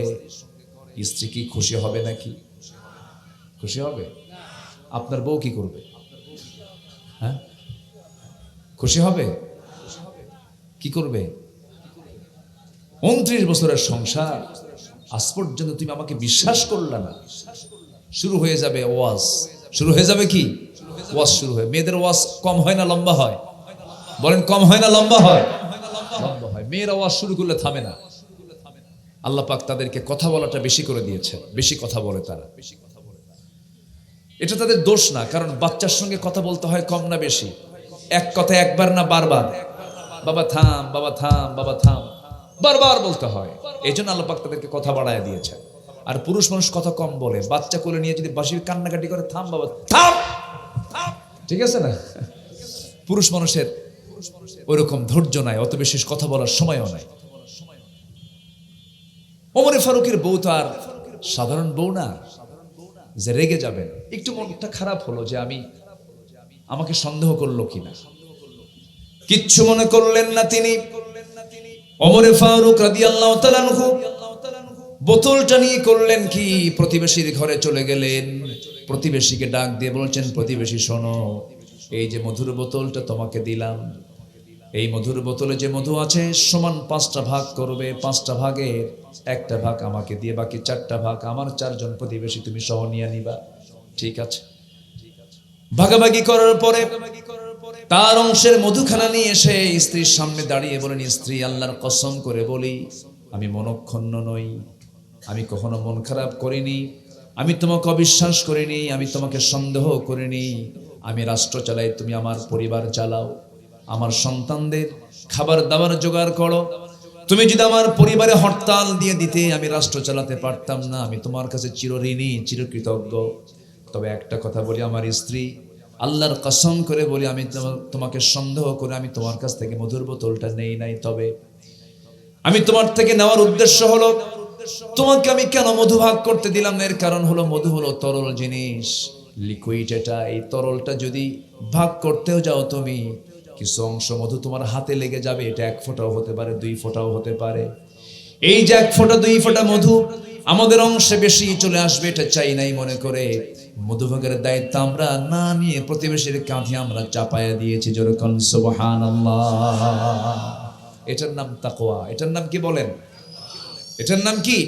স্ত্রী কি খুশি হবে নাকি? খুশি হবে? আপনার বউ কি করবে? হ্যাঁ, খুশি হবে? কি করবে? 29 বছরের সংসার, আজ পর্যন্ত তুমি আমাকে বিশ্বাস করলে না। শুরু হয়ে যাবে ওয়াজ, শুরু হয়ে যাবে কি ওয়াজ শুরু হয়। মেয়েদের ওয়াজ কম হয় না লম্বা হয়? বলেন, কম হয় না লম্বা হয়? লম্বা হয়। মেয়েরা ওয়াজ শুরু করলে থামে না। আল্লাহ পাক তাদেরকে কথা বলাটা বেশি করে দিয়েছে, বেশি কথা বলে তারা। এটা তাদের দোষ না, কারণ বাচ্চার সঙ্গে কথা বলতে হয় কম না বেশি? এক কথা একবার না বারবার? বাবা থাম, বাবা থাম, বাবা থাম, বারবার বলতে হয়। এই জন্য আল্লাহ পাক তাদেরকে কথা বাড়ায় দিয়েছে। আর পুরুষ মানুষ কথা কম বলে। বাচ্চা কোলে নিয়ে যদি বাঁশির কান্নাকাটি করে, থাম বাবা থাম, ঠিক আছে না? পুরুষ মানুষের ওইরকম ধৈর্য নাই, অত বেশি কথা বলার সময়ও নাই। ওমরে ফারুকের বউ তো আর সাধারণ বউ না যে রেগে যাবেন। একটু মনটা খারাপ হলো যে আমাকে সন্দেহ করলো কিনা, কিচ্ছু মনে করলেন না তিনি। ওমরে ফারুক রাদিয়াল্লাহু তাআলা আনহু বোতলটা নিয়ে করলেন কি, প্রতিবেশীর ঘরে চলে গেলেন, প্রতিবেশীকে ডাক দিয়ে বলছেন, প্রতিবেশী শোনো, এই যে মধুর বোতলটা তোমাকে দিলাম, এই মধুর বোতলে যে মধু আছে সমান 5টা ভাগ করবে, 5টা ভাগের একটা ভাগ আমাকে দিয়ে বাকি 4টা ভাগ আমার 4জন প্রতিবেশী তুমি সহ নিয়ে নিবা। ঠিক আছে। ভাগাভাগি করার পরে তার অংশের মধুখানা নিয়ে এসে স্ত্রীর সামনে দাঁড়িয়ে বলেন, স্ত্রী, আল্লাহর কসম করে বলি আমি মনক্ষুণ্ণ নই, আমি কখনো মন খারাপ করিনি, আমি তোমাকে অবিশ্বাস করিনি, আমি তোমাকে সন্দেহ করিনি। আমি রাষ্ট্র চালাই, তুমি আমার পরিবার চালাও, আমার সন্তানদের খাবার দাবার জোগাড় করো। তুমি যদি আমার পরিবারে হরতাল দিয়ে দিতে আমি রাষ্ট্র চালাতে পারতাম না। আমি তোমার কাছে চিরঋণী, চিরকৃতজ্ঞ। তবে একটা কথা বলি আমার স্ত্রী, আল্লাহর কসম করে বলি আমি তোমাকে সন্দেহ করে আমি তোমার কাছ থেকে মধুর বোতলটা নেই নাই। তবে আমি তোমার থেকে নেওয়ার উদ্দেশ্য হলো, তোমাকে আমি কেন মধু ভাগ করতে দিলাম না, এর কারণ হলো মধু হলো তরল জিনিস, লিকুইড। এটা এই তরলটা যদি ভাগ করতেও যাও তুমি, কিছু অংশ মধু তোমার হাতে লেগে যাবে। এটা 1 ফোঁটাও হতে পারে, 2 ফোঁটাও হতে পারে। এই যে 1 ফোঁটা 2 ফোঁটা মধু আমাদের অংশে বেশি চলে আসবে, এটা চাই নাই মনে করে মধুভাগের দায়িত্ব আমরা না নিয়ে প্রতিবেশীর কাঁধে আমরা চাপায়া দিয়েছি। যেরকম সুবহানাল্লাহ। এটার নাম তাকওয়া। এটার নাম কি বলেন? এটার নাম কি?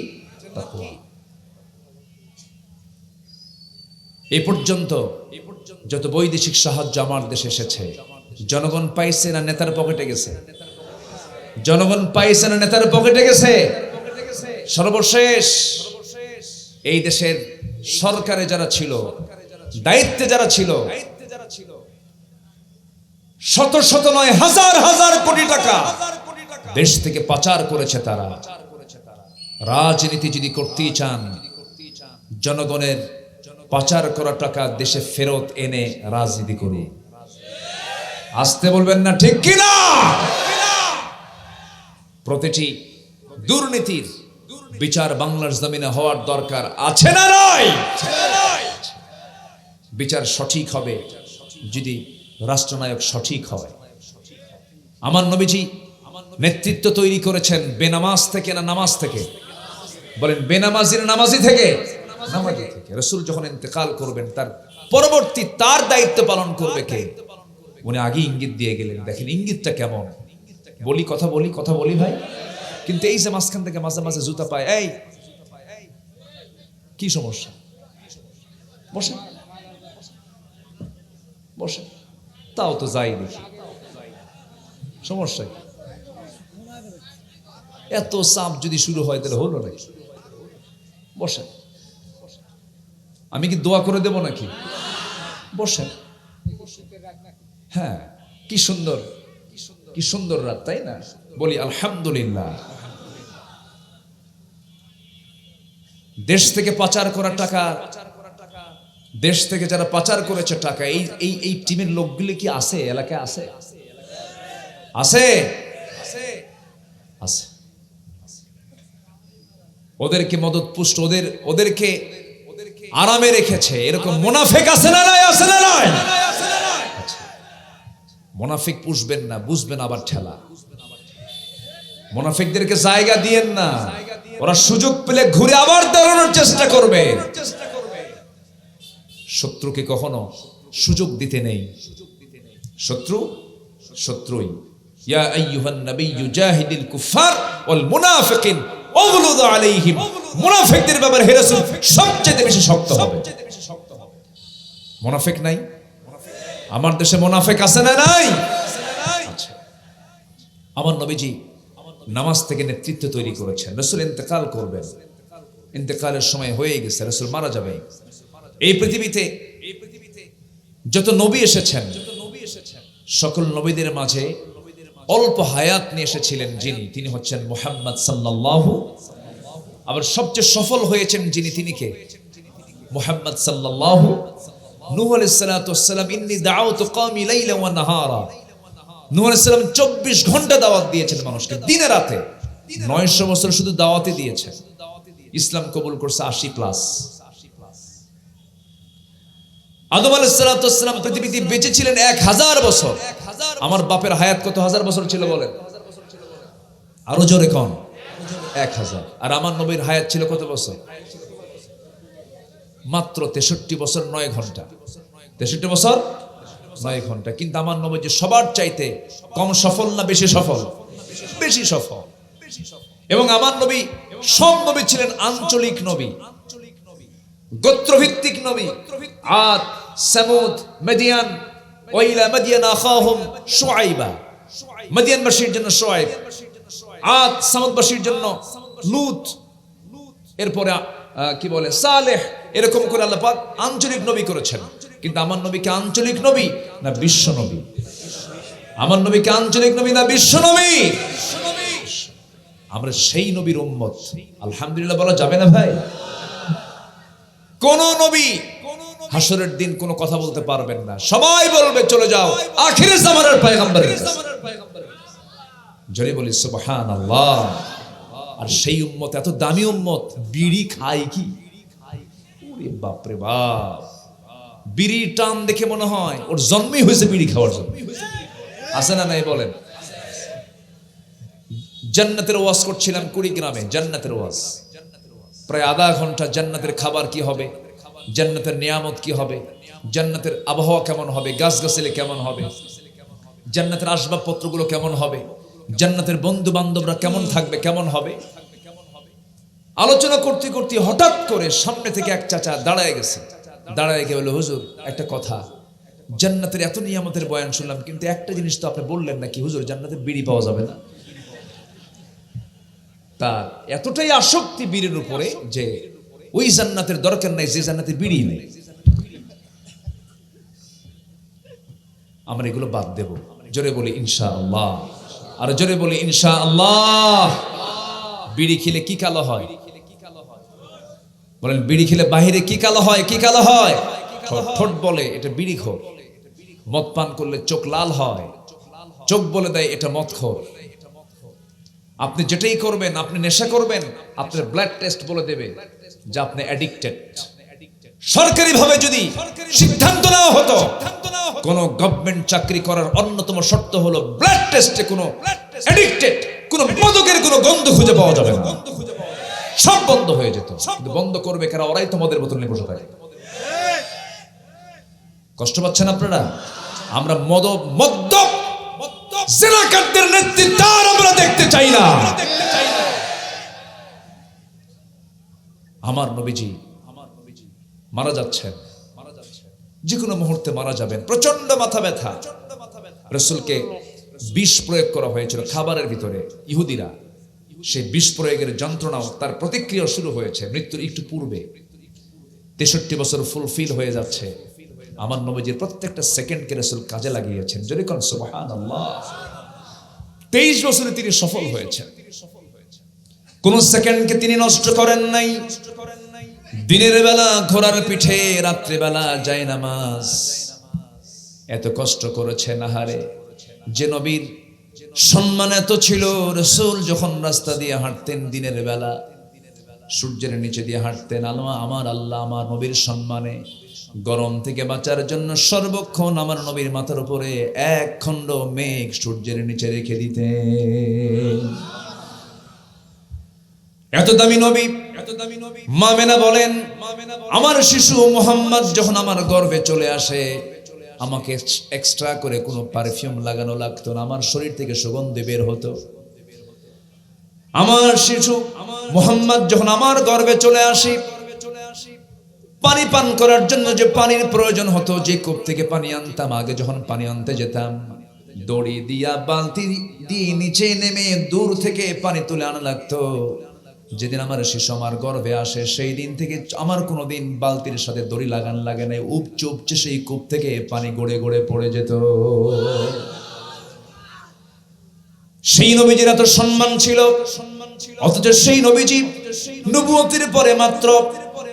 তাকওয়া। এই পর্যন্ত যত বৈদেশিক সাহায্য আমার দেশে এসেছে, জনগণ পাইছে না নেতার পকেটে গেছে? জনগণ পাইছে না নেতার পকেটে গেছে? সর্বশেষ এই দেশের সরকারে যারা ছিল, দায়িত্বে যারা ছিল, শত শত নয় হাজার হাজার কোটি টাকা দেশ থেকে পাচার করেছে তারা। রাজনীতি যদি করতেই চান, জনগণের পাচার করা টাকা দেশে ফেরত এনে রাজনীতি করুন। আসতে বলবেন না, ঠিক কিনা? প্রতিটি দুর্নীতির বিচার বাংলার জমিনে হওয়ার দরকার আছে না নয়? বিচার সঠিক হবে যদি রাষ্ট্রনায়ক সঠিক হয়। আমার নবীজি নেতৃত্ব তৈরি করেছেন বেনামাজ থেকে না নামাজ থেকে? বলেন, বেনামাজির নামাজি থেকে? নামাজি থেকে। রাসূল যখন ইন্তেকাল করবেন, তার পরবর্তী তার দায়িত্ব পালন করবে কে? উনি আগে ইঙ্গিত দিয়ে গেলেন। দেখেন ইঙ্গিতটা কেমন। কথা বলি ভাই, কিন্তু এই যে মাঝখান থেকে মাঝে মাঝে জুতা পায়, এই কি সমস্যা? বসে বসে, তাও তো যাই দেখি, সমস্যা কি? এত চাপ যদি শুরু হয় তাহলে হলো নাকি? বসেন, আমি কি দোয়া করে দেব নাকি? বসেন। হ্যাঁ, কি সুন্দর, কি সুন্দর রাত, তাই না? বলি আলহামদুলিল্লাহ। দেশ থেকে পাচার করা টাকা, দেশ থেকে যারা পাচার করেছে টাকা, এই টিমের লোকগুলি কি আছে এলাকায়? আছে আছে আছে। ওদেরকে মদত পুষ্ট, ওদেরকে আরামে রেখেছে এরকম মুনাফিক আছে না নাই? আছে না নাই? মুনাফিক পুষবেন না, বুঝবেন আবার ঠেলা। মুনাফিকদেরকে জায়গা দিয়েন না, ওরা সুযোগ পেলে ঘুরে আবার দাঁড়ানোর চেষ্টা করবে। শত্রুকে কখনো সুযোগ দিতে নেই। শত্রু শত্রুই। ইয়া আইয়ুহান নাবিয়্যু জাহিদিল কুফার ওয়াল মুনাফিকিন ওয়াগলুদ আলাইহিম। মুনাফিকদের ব্যাপারে হে রাসূল সবচেয়ে বেশি শক্ত হবে। মুনাফিক নাই আমার দেশে? মুনাফিক আছে না নাই? আমার নবীজি নামাজ থেকে নেতৃত্ব তৈরি করেছেন। রাসূল ইন্তেকাল করবেন, ইন্তেকালের সময় হয়ে গেছে, রাসূল মারা যাবেন। এই পৃথিবীতে যত নবী এসেছেন, সকল নবীদের মাঝে অল্প হায়াত নিয়ে এসেছিলেন যিনি, তিনি হচ্ছেন মুহাম্মদ সাল্লাল্লাহু। আবার সবচেয়ে সফল হয়েছেন যিনি, তিনি কে? মুহাম্মদ সাল্লাল্লাহু। নূহ আলাইহিস সালাতু ওয়াস সালাম, ইন্নী দাআউতু কওমি লাইলা ওয়া নাহারা। নূহ আলাইহিস সালাম 24 ঘন্টা দাওয়াত দিয়েছেন মানুষকে, দিনে রাতে। 900 বছর শুধু দাওয়াতই দিয়েছেন। ইসলাম কবুল করছে 80+। আদম আলাইহিস সালাম পৃথিবীতে বেঁচে ছিলেন 1000 বছর। আমার বাপের হায়াত কত হাজার বছর ছিল বলেন? আরো জোরে কম। 1000। আর আমার নবীর হায়াত ছিল কত বছর? মাত্র 63 বছর 9 ঘন্টা। 63 বছর 9 ঘন্টা। কিন্তু আমার নবী যে সবার চাইতে কম সফল না বেশি সফল? বেশি সফল। এবং আমার নবী সব নবী ছিলেন আঞ্চলিক নবী, গোত্রভিত্তিক নবী। আদ, সামুদ, মাদিয়ান, ওয়াইলা মাদিয়ান আখাহুম শুআইবা, মাদিয়ানবাসীর জন্য শুআইব, আদ সামুদবাসীর জন্য লূত, এরপরে কি বলে সালেহ, এরকম করে আল্লাহ পাক আঞ্চলিক নবী করেছেন। কিন্তু আমার নবীকে আঞ্চলিক নবী না বিশ্ব নবী? আমার নবীকে আঞ্চলিক নবী না বিশ্ব নবী? আমরা সেই নবীর উম্মত। আলহামদুলিল্লাহ বলা যাবে না ভাই? কোন নবী হাসরের দিন কোনো কথা বলতে পারবেন না, সবাই বলবে চলে যাও আখিরে জামানার পয়গম্বরের কাছে। জোরে বলি সুবহানাল্লাহ। আর সেই উম্মত এত দামি উম্মত, বিড়ি খায় কি? ওরে বাপ রে বাপ, বিড়ি টান দেখে মনে হয় ওর জন্মই হয়েছে বিড়ি খাওয়ার জন্য। আছে না নাই বলেন? জান্নাতের ওয়াজ করছিলাম কুড়িগ্রামে, জান্নাতের ওয়াজ। প্রায় আধা ঘন্টা জান্নাতের খাবার কি হবে, জান্নাতের নিয়ামত কি হবে, জান্নাতের আবহাওয়া কেমন হবে, গাছগাছালি কেমন হবে, জান্নাতের আসবাবপত্রগুলো কেমন হবে, জান্নাতের বন্ধু বান্ধবরা কেমন থাকবে, কেমন হবে। আলোচনা করতে করতে হঠাৎ করে সামনে থেকে এক চাচা দাঁড়ায় গেছে। দাঁড়ায় গিয়ে বলল, হুজুর একটা কথা, জান্নাতের এত নিয়ামতের বয়ান শুনলাম, কিন্তু একটা জিনিস তো আপনি বললেন না, কি হুজুর জান্নাতে বিড়ি পাওয়া যাবে না? তার এতটাই আসক্তি বিড়ির উপরে যে ওই জান্নাতের দরকার নাই যে জান্নাতে বিড়ি নেই। আমরা এগুলো বাদ দেব। জোরে বলি ইনশাআল্লাহ। আর জোরে বলি ইনশাআল্লাহ। বিড়ি খেলে কি কালো হয় বলেন? বিড়ি খেলে বাহিরে কি কালো হয়? কি কালো হয়? ঠোঁট বলে এটা বিড়ি খোর। মদ পান করলে চোখ লাল হয়, চোখ বলে দেয় এটা মদখোর। আপনি যেটাই করবেন, আপনি নেশা করবেন, আপনার ব্লাড টেস্ট বলে দেবে যে আপনি অ্যাডিক্টেড। সরকারি ভাবে যদি সিদ্ধান্ত নেওয়া হতো কোন গভর্নমেন্ট চাকরি করার অন্যতম শর্ত হলো ব্লাড টেস্টে কোনো অ্যাডিক্টেড, কোনো মাদকের কোনো গন্ধ খুঁজে পাওয়া যাবে না, সব বন্ধ হয়ে যেত। কিন্তু বন্ধ করবে কারা? ওরাই তো মদের বোতল নিয়ে বসে থাকে। কষ্ট পাচ্ছেন আপনারা? আমরা মদ্যপ জিনাকারদের নেতৃত্ব আমরা দেখতে চাই না। আমার নবীজি মারা যাচ্ছেন, যে কোনো মুহূর্তে মারা যাবেন। প্রচন্ড মাথা ব্যথা। রাসূলকে বিষ প্রয়োগ করা হয়েছিল খাবারের ভিতরে। ইহুদিরা সেই বিষ প্রয়োগের যন্ত্রণাও, তার প্রতিক্রিয়া শুরু হয়েছে মৃত্যুর একটু পূর্বে। 63 বছর ফুলফিল হয়ে যাচ্ছে। আমার নবীজির প্রত্যেকটা সেকেন্ডকে রাসূল কাজে লাগিয়েছেন। যদি কোন সুবহানাল্লাহ। 23 বছরে তিনি সফল হয়েছেন। কোন সেকেন্ডকে তিনি নষ্ট করেন নাই। দিনের বেলা ঘোড়ার পিঠে, রাত্রে বেলা যায় নামাজ। এত কষ্ট করেছেন আহারে। যে নবীর সম্মান এত ছিল, রাসূল যখন রাস্তা দিয়ে হাঁটতেন দিনের বেলা, সূর্যের নিচে দিয়ে হাঁটতেন, আমার আল্লাহ আমার নবীর সম্মানে গরম থেকে বাঁচার জন্য সর্বক্ষণ আমার নবীর মাথার উপরে এক খণ্ড মেঘ সূর্যের নিচে রেখে দিতেন। এত দামি নবী। মা মেনা বলেন, আমার শিশু মুহাম্মদ যখন আমার গর্ভে চলে আসে, আমাকে এক্সট্রা করে কোনো পারফিউম লাগানো লাগতো না, আমার শরীর থেকে সুগন্ধি বের হতো। আমার শিশু মুহাম্মদ যখন আমার গর্ভে চলে আসে, পানি পান করার জন্য যে পানির প্রয়োজন হতো, যে কূপ থেকে পানি আনতাম, আগে যখন পানি আনতে যেতাম দড়ি দিয়া বালতি দিয়ে নিচে নেমে দূর থেকে পানি তুলে আনা লাগতো। যেদিন আমার শিশু আমার গর্ভে আসে, সেই দিন থেকে আমার কোনোদিন বালতির সাথে দড়ি লাগান লাগে নাই। উপচে উপচে সেই কূপ থেকে পানি গড়ে গড়ে পড়ে যেত। সেই নবীজির এত সম্মান ছিল, অথচ সেই নবীজি নবুয়তের পরে মাত্র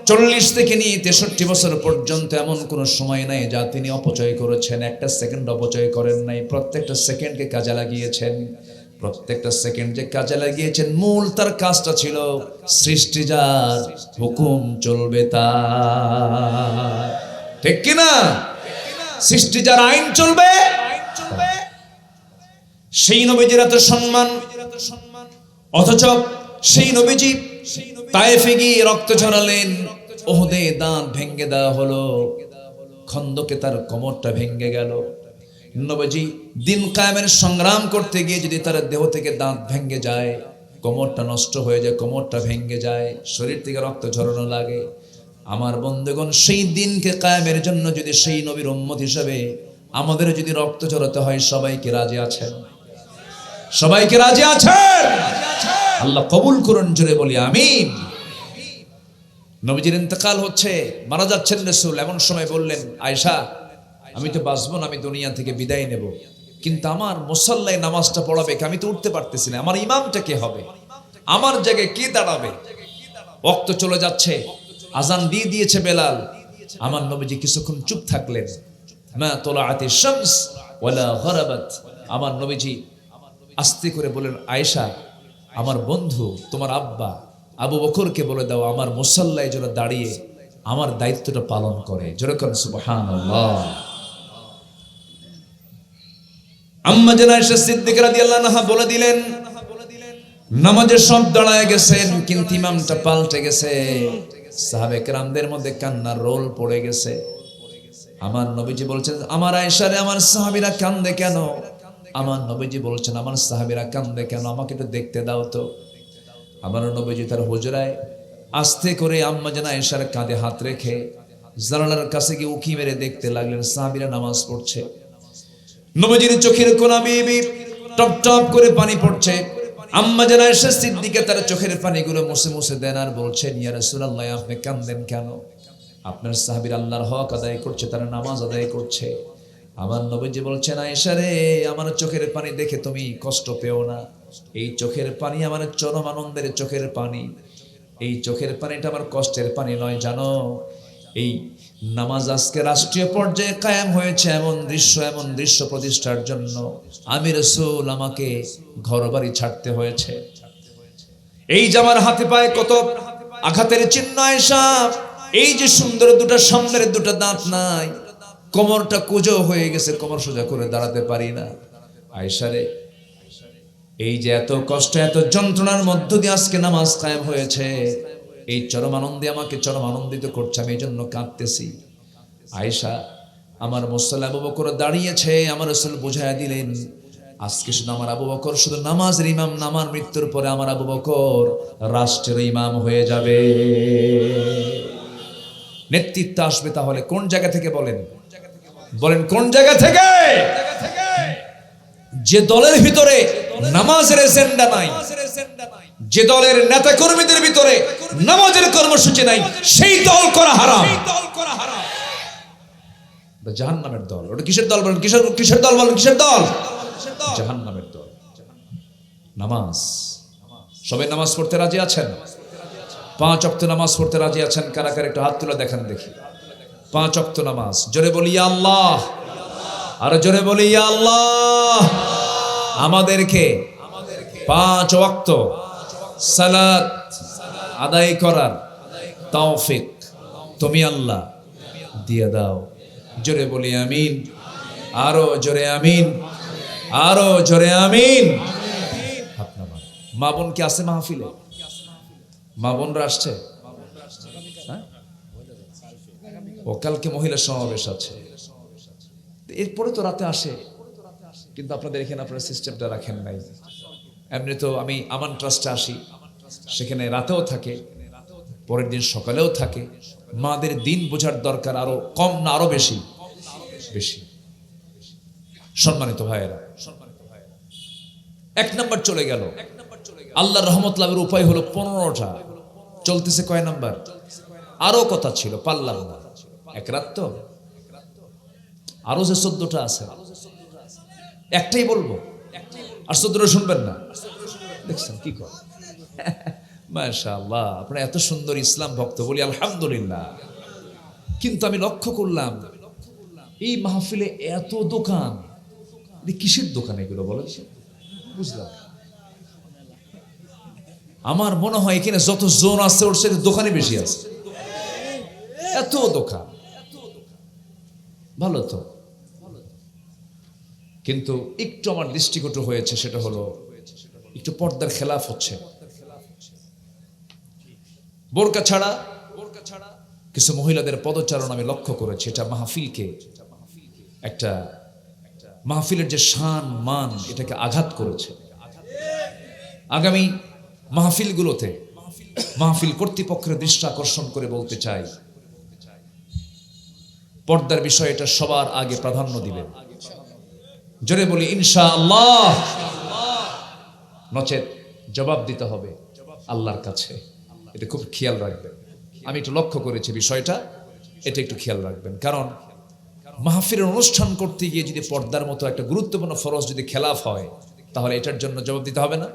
40 থেকে নিয়ে 63 বছর পর্যন্ত এমন কোন সময় নাই যা তিনি অপচয় করেছেন। একটা সেকেন্ড অপচয় করেন নাই। প্রত্যেকটা সেকেন্ডকে কাজে লাগিয়েছেন। প্রত্যেকটা সেকেন্ড যে কাজে লাগিয়েছেন, মূল তার কাজটা ছিল সৃষ্টি যার, হুকুম চলবে তার। ঠিক কিনা? সৃষ্টি যার, আইন চলবে। সেই নবীজির এত সম্মান, অথচ সেই নবীজি তায়েফে গিয়ে রক্ত ঝরালেন, ওহদে দাঁত ভেঙে দেওয়া হলো, খন্দকে তার কোমরটা ভেঙে গেল। নবীজি দিন কায়েমের সংগ্রাম করতে গিয়ে যদি তার দেহ থেকে দাঁত ভেঙে যায়, কোমরটা নষ্ট হয়ে যায়, কোমরটা ভেঙে যায়, শরীর থেকে রক্ত ঝরানো লাগে, আমার বন্ধুগণ সেই দিনকে কায়েমের জন্য যদি সেই নবীর উম্মত হিসেবে আমাদের যদি রক্ত ঝরাতে হয়, সবাইকে রাজি আছেন? সবাইকে রাজি আছেন? আল্লাহ কবুল করুন, জোরে বলি আমিন। নবীজির ইন্তেকাল হচ্ছে, মারা যাচ্ছেন রাসূল। এমন সময় বললেন, আয়েশা আমি তো বাঁচবো না, আমি দুনিয়া থেকে বিদায় নেব, কিন্তু আমার মুসাল্লায় নামাজটা পড়াবে কে? আমি তো উঠতে পারতেছি না, আমার ইমামটা কে হবে? আমার জায়গায় কে দাঁড়াবে? ওয়াক্ত চলে যাচ্ছে, আজান দিয়ে দিয়েছে বেলাল। আমার নবীজি কিছুক্ষণ চুপ থাকলেন। মা তোলাআতি শামস ওয়ালা গরাবাত। আমার নবীজি আস্তে করে বলেন, আয়েশা আমার বন্ধু তোমার আব্বা আবু বকরকে বলে দাও আমার মুসাল্লায় যেন দাঁড়িয়ে আমার দায়িত্বটা পালন করে। যেরকম সুবহানাল্লাহ। আম্মা জান আয়েশা সিদ্দিকা রাদিয়াল্লাহু আনহা বলে দিলেন, নামাজের সব দাঁড়ায় গেছেন, কিন্তু ইমামটা পাল্টে গেছে। সাহাবে কেরামদের মধ্যে কান্নার রোল পড়ে গেছে। আমার নবীজি বলছেন, আমার আয়েশা রে, আমার সাহাবীরা কান্দে কেন? আমার নবীজি বলছেন, আমার সাহাবীরা কান্দে কেন? আমাকে একটু দেখতে দাও তো। আমার নবীজি তার হুজরায় আস্তে করে আম্মা জান আয়েশার কাঁধে হাত রেখে জানালার কাছে গিয়ে উকি মেরে দেখতে লাগলেন সাহাবীরা নামাজ পড়ছে। নবীজির চোখের কোনা বেয়ে টপ টপ করে পানি পড়ছে। আম্মা জান আয়েশা সিদ্দিকা তার চোখের পানিগুলো মুছে মুছে দেন আর বলছেন, ইয়া রাসূলুল্লাহ আপনি কাঁদেন কেন? আপনার সাহাবীরা আল্লাহর হক আদায় করছে, তারা নামাজ আদায় করছে। আমার নবীজি বলছেন, আয়েশা রে, আমার চোখের পানি দেখে তুমি কষ্ট পেও না। এই চোখের পানি আমার চরম আনন্দের চোখের পানি। এই চোখের পানিটা আমার কষ্টের পানি নয়, জানো? এই নামাজ আজকে রাষ্ট্রীয় পর্যায়ে কায়েম হয়েছে এমন দৃশ্য প্রতিষ্ঠার জন্য আমি রাসূল আমাকে ঘরবাড়ি ছাড়তে হয়েছে। এই যে আমার হাতে পায়ে কত আঘাতের চিহ্ন আয়েশা, এই যে সুন্দর দুটো সামনের দুটো দাঁত নাই, কোমরটা কুঁজো হয়ে গেছে, কোমর সোজা করে দাঁড়াতে পারি না। আয়েশা রে, এই যে এত কষ্ট এত যন্ত্রণার মধ্য দিয়ে আজকে নামাজ কায়েম হয়েছে, এই চরম আনন্দে আমাকে চরম আনন্দিত করছে, আমি এই জন্য কাঁদতেছি। আয়েশা, আমার মুসল্লা আবু বকর দাঁড়িয়েছে, আমার রাসূল বুঝাইয়া দিলেন, আজকে শুধু আমার আবু বকর শুধু নামাজের ইমাম না, আমার মৃত্যুর পরে আমার আবু বকর রাষ্ট্রের ইমাম হয়ে যাবে। নেতৃত্ব আসবে তাহলে কোন জায়গা থেকে? বলেন বলেন কোন জায়গা থেকে? যে দলের ভিতরে নামাজের এজেন্ডা নাই, যে দলের নেতা কর্মীদের ভিতরে নামাজের কর্মসূচি নাই, সেই দল করা হারাম। জাহান্নামের দল। ওটা কিসের দল বলেন? কিসের দল বলেন? কিসের দল? জাহান্নামের দল। নামাজ, সবাই নামাজ পড়তে রাজি আছেন? 5 ওয়াক্ত নামাজ পড়তে রাজি আছেন? কারা কারা একটু হাত তুলে দেখান দেখি। 5 ওয়াক্ত নামাজ। জোরে বলি ইয়া আল্লাহ, আর জোরে বলি ইয়া আল্লাহ। আমাদেরকে 5 ওয়াক্ত সালাত আদায় করার তৌফিক তুমি আল্লাহ দিয়ে দাও। জোরে বলি আমিন, আরো জোরে আমিন, আরো জোরে আমিন। মা বোন কি আছে মাহফিলে? মা বোনরা আসছে? ও কালকে মহিলা সমাবেশ আছে, এরপরে তো রাতে আসে, কিন্তু আপনাদের এখানে আপনারা সিস্টেমটা রাখেন নাই। এমনি তো আমি আমান ট্রাস্টে আসি, সেখানে রাতেও থাকে, পরের দিন সকালেও থাকে। মাদের দিন বোঝার দরকার আরো কম না আরো বেশি? বেশি। সম্মানিত ভাইয়েরা, 1 নাম্বার চলে গেল। আল্লাহর রহমত লাভের উপায় হলো 15টা। চলতেছে কয় নাম্বার? আরো কথা ছিল, পারলাম না। 1 রাত তো আরো যে 14টা আছে, একটাই বলবো, আর 14টা শুনবেন না। দেখছেন কি কর? মাশাআল্লাহ, আপনারা এত সুন্দর ইসলাম ভক্ত, বলি আলহামদুলিল্লাহ। কিন্তু আমি লক্ষ্য করলাম এই মাহফিলে এত দোকান, কিসের দোকান এগুলো বলেন? বুঝলাম আমার মনে হয় এখানে যত জোন আছে ওর সাথে দোকানে বেশি আছে, এত দোকান। ভালো তো, কিন্তু একটু আমার দৃষ্টিকটু হয়েছে, সেটা হলো একটু পর্দার খেলাফ হচ্ছে। বোরকা ছাড়া কিছু মহিলাদের পদচারণ আমি লক্ষ্য করেছি। এটা মাহফিলকে, একটা মাহফিলের যে শান মান, এটাকে আঘাত করেছে। আগামী মাহফিলগুলোতে মাহফিল কর্তৃপক্ষের দৃষ্টি আকর্ষণ করে বলতে চাই, পর্দার বিষয়টা সবার আগে প্রাধান্য দিবেন। জোরে বলি ইনশাআল্লাহ। নচেত জবাব দিতে হবে আল্লাহর কাছে। এটা খুব খেয়াল রাখবেন। আমি একটু লক্ষ্য করেছি বিষয়টা, এটা একটু খেয়াল রাখবেন। কারণ মাহফিলের অনুষ্ঠান করতে গিয়ে যদি পর্দার মতো একটা গুরুত্বপূর্ণ ফরজ যদি খেলাফ হয়, তাহলে এটার জন্য জবাব দিতে হবে না?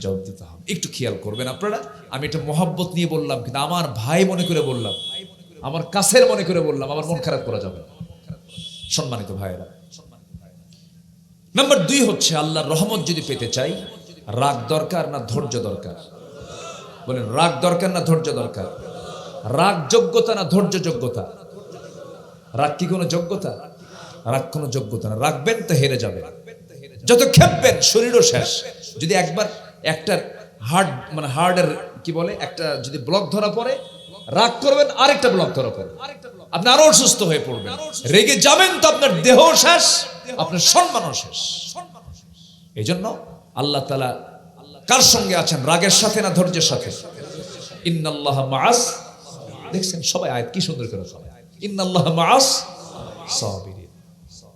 জবাব দিতে হবে। একটু খেয়াল করবেন আপনারা। আমি এটা মহব্বত নিয়ে বললাম, কিন্তু আমার ভাই মনে করে বললাম, আমার কাছের মনে করে বললাম, আমার মন খারাপ করা যাবে না। সম্মানিত ভাইয়েরা, নাম্বার 2 হচ্ছে আল্লাহর রহমত যদি পেতে চাই, রাগ দরকার না ধৈর্য দরকার? বলেন, রাগ দরকার না ধৈর্য দরকার? রাগ যোগ্যতা না ধৈর্য যোগ্যতা? রাগ কি কোনো যোগ্যতা? রাগ কোনো যোগ্যতা না। রাখবেন তো হেরে যাবে। যত খেপবেন শরীরও শেষ। যদি একবার একটা হার্ডের কি বলে, একটা যদি ব্লক ধরা পড়ে, রাগ করবেন আরেকটা ব্লক ধরা পড়ে, আপনি আরো অসুস্থ হয়ে পড়বেন। রেগে যাবেন তো আপনার দেহ শেষ, আপনার সম্মানও শেষ। এই জন্য আল্লাহ তাআলা কার সঙ্গে আছেন? রাগের সাথে না ধৈর্যের সাথে? ইন্নাল্লাহা মাআস, দেখছেন সবাই আয়াত কি সুন্দর করে সবাই, ইন্নাল্লাহা মাআস সাবিরিন।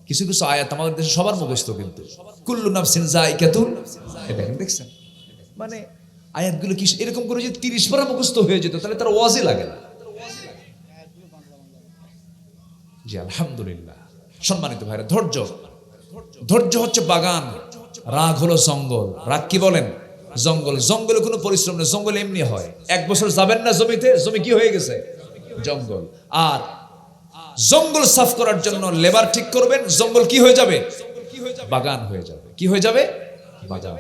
কিছু কিছু আয়াত আমাদের দেশে সবার মুখস্থ, কিন্তু কুল্লু নাফসিন যায়িকাতুল, এটা দেখছেন, মানে আয়াতগুলো কি এরকম করে যদি 30 পারা মুখস্থ হয়ে যেত, তাহলে তার ওয়াজই লাগে না। জি আলহামদুলিল্লাহ। সম্মানিত ভাইরা, ধৈর্য হচ্ছে বাগান, রাগ হলো জঙ্গল। রাগ কি বলেন? জঙ্গল। জঙ্গলে কোনো পরিশ্রম নেই, জঙ্গল এমনি হয়। 1 বছর যাবেন না জমিতে, জমি কি হয়ে গেছে? জঙ্গল। আর জঙ্গল সাফ করার জন্য লেবার ঠিক করবেন, জঙ্গল কি হয়ে যাবে? বাগান হয়ে যাবে। কি হয়ে যাবে? বাগান।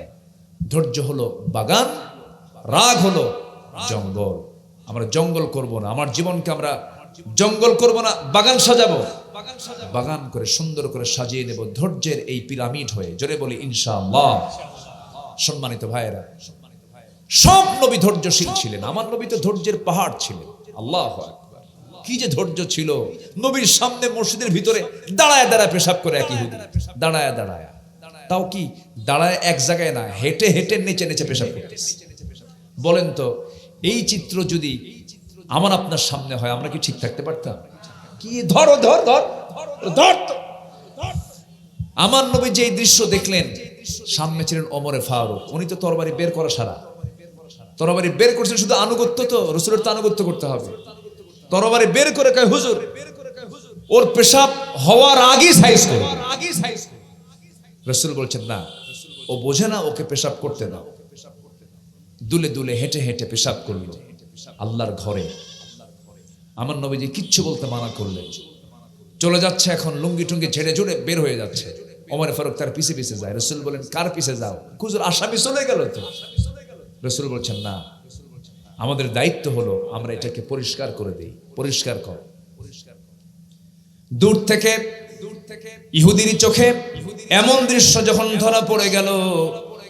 ধৈর্য হলো বাগান, রাগ হলো জঙ্গল। আমরা জঙ্গল করব না, আমার জীবনকে আমরা জঙ্গল করব না, বাগান সাজাবো। বাগান করে সুন্দর করে সাজিয়ে নেব ধৈর্যের এই পিরামিড হয়ে। জোরে বলি ইনশাআল্লাহ। সম্মানিত ভাইয়েরা, সব নবী ধৈর্যশীল ছিলেন। আমার নবী তো ধৈর্যের পাহাড় ছিলেন। আল্লাহু আকবার, কি যে ধৈর্য ছিল! নবীর সামনে মসজিদের ভিতরে দাঁড়ায় দাঁড়ায় পেশাব করে এক ইহুদি, দাঁড়ায় দাঁড়ায়, তাও কি দাঁড়ায় এক জায়গায় না, হেঁটে হেঁটে নিচে নিচে পেশাব করতেছে। বলেন তো, এই চিত্র যদি আমার আপনার সামনে হয়, আমরা কি ঠিক থাকতে পারতাম? কি ধর ধর ধর ধর। আমার নবী যে দৃশ্য দেখলেন, সামনে ছিলেন ওমরে ফারুক। উনি তো তরবারি বের করা সারা, তরবারি বের করছেন শুধু আনুগত্য, তো রাসূলের তো আনুগত্য করতে হবে। তরবারি বের করে কয়, হুজুর ওর পেশাব হওয়ার আগেই সাইজ করো। রাসূল বলছেন, না, ও বোঝে না, ওকে পেশাব করতে দাও। দুলে দুলে হেঁটে হেঁটে পেশাব করলো আল্লাহর ঘরে। আমার নবীজি কিচ্ছু বলতে মানা করলেন। চলে যাচ্ছে, এখন লুঙ্গি টুঙ্গি ঝেড়ে ঝুড়ে বের হয়ে যাচ্ছে। ওমর ফারুক তার পিছে পিছে যায়। রাসূল বলেন, কার পিছে যাও? হুজুর আসামি চলে গেল তো। রাসূল বলছেন, না, আমাদের দায়িত্ব হলো আমরা এটাকে পরিষ্কার করে দেই। পরিষ্কার কর। দূর থেকে ইহুদির চোখে এমন দৃশ্য যখন ধরা পড়ে গেল,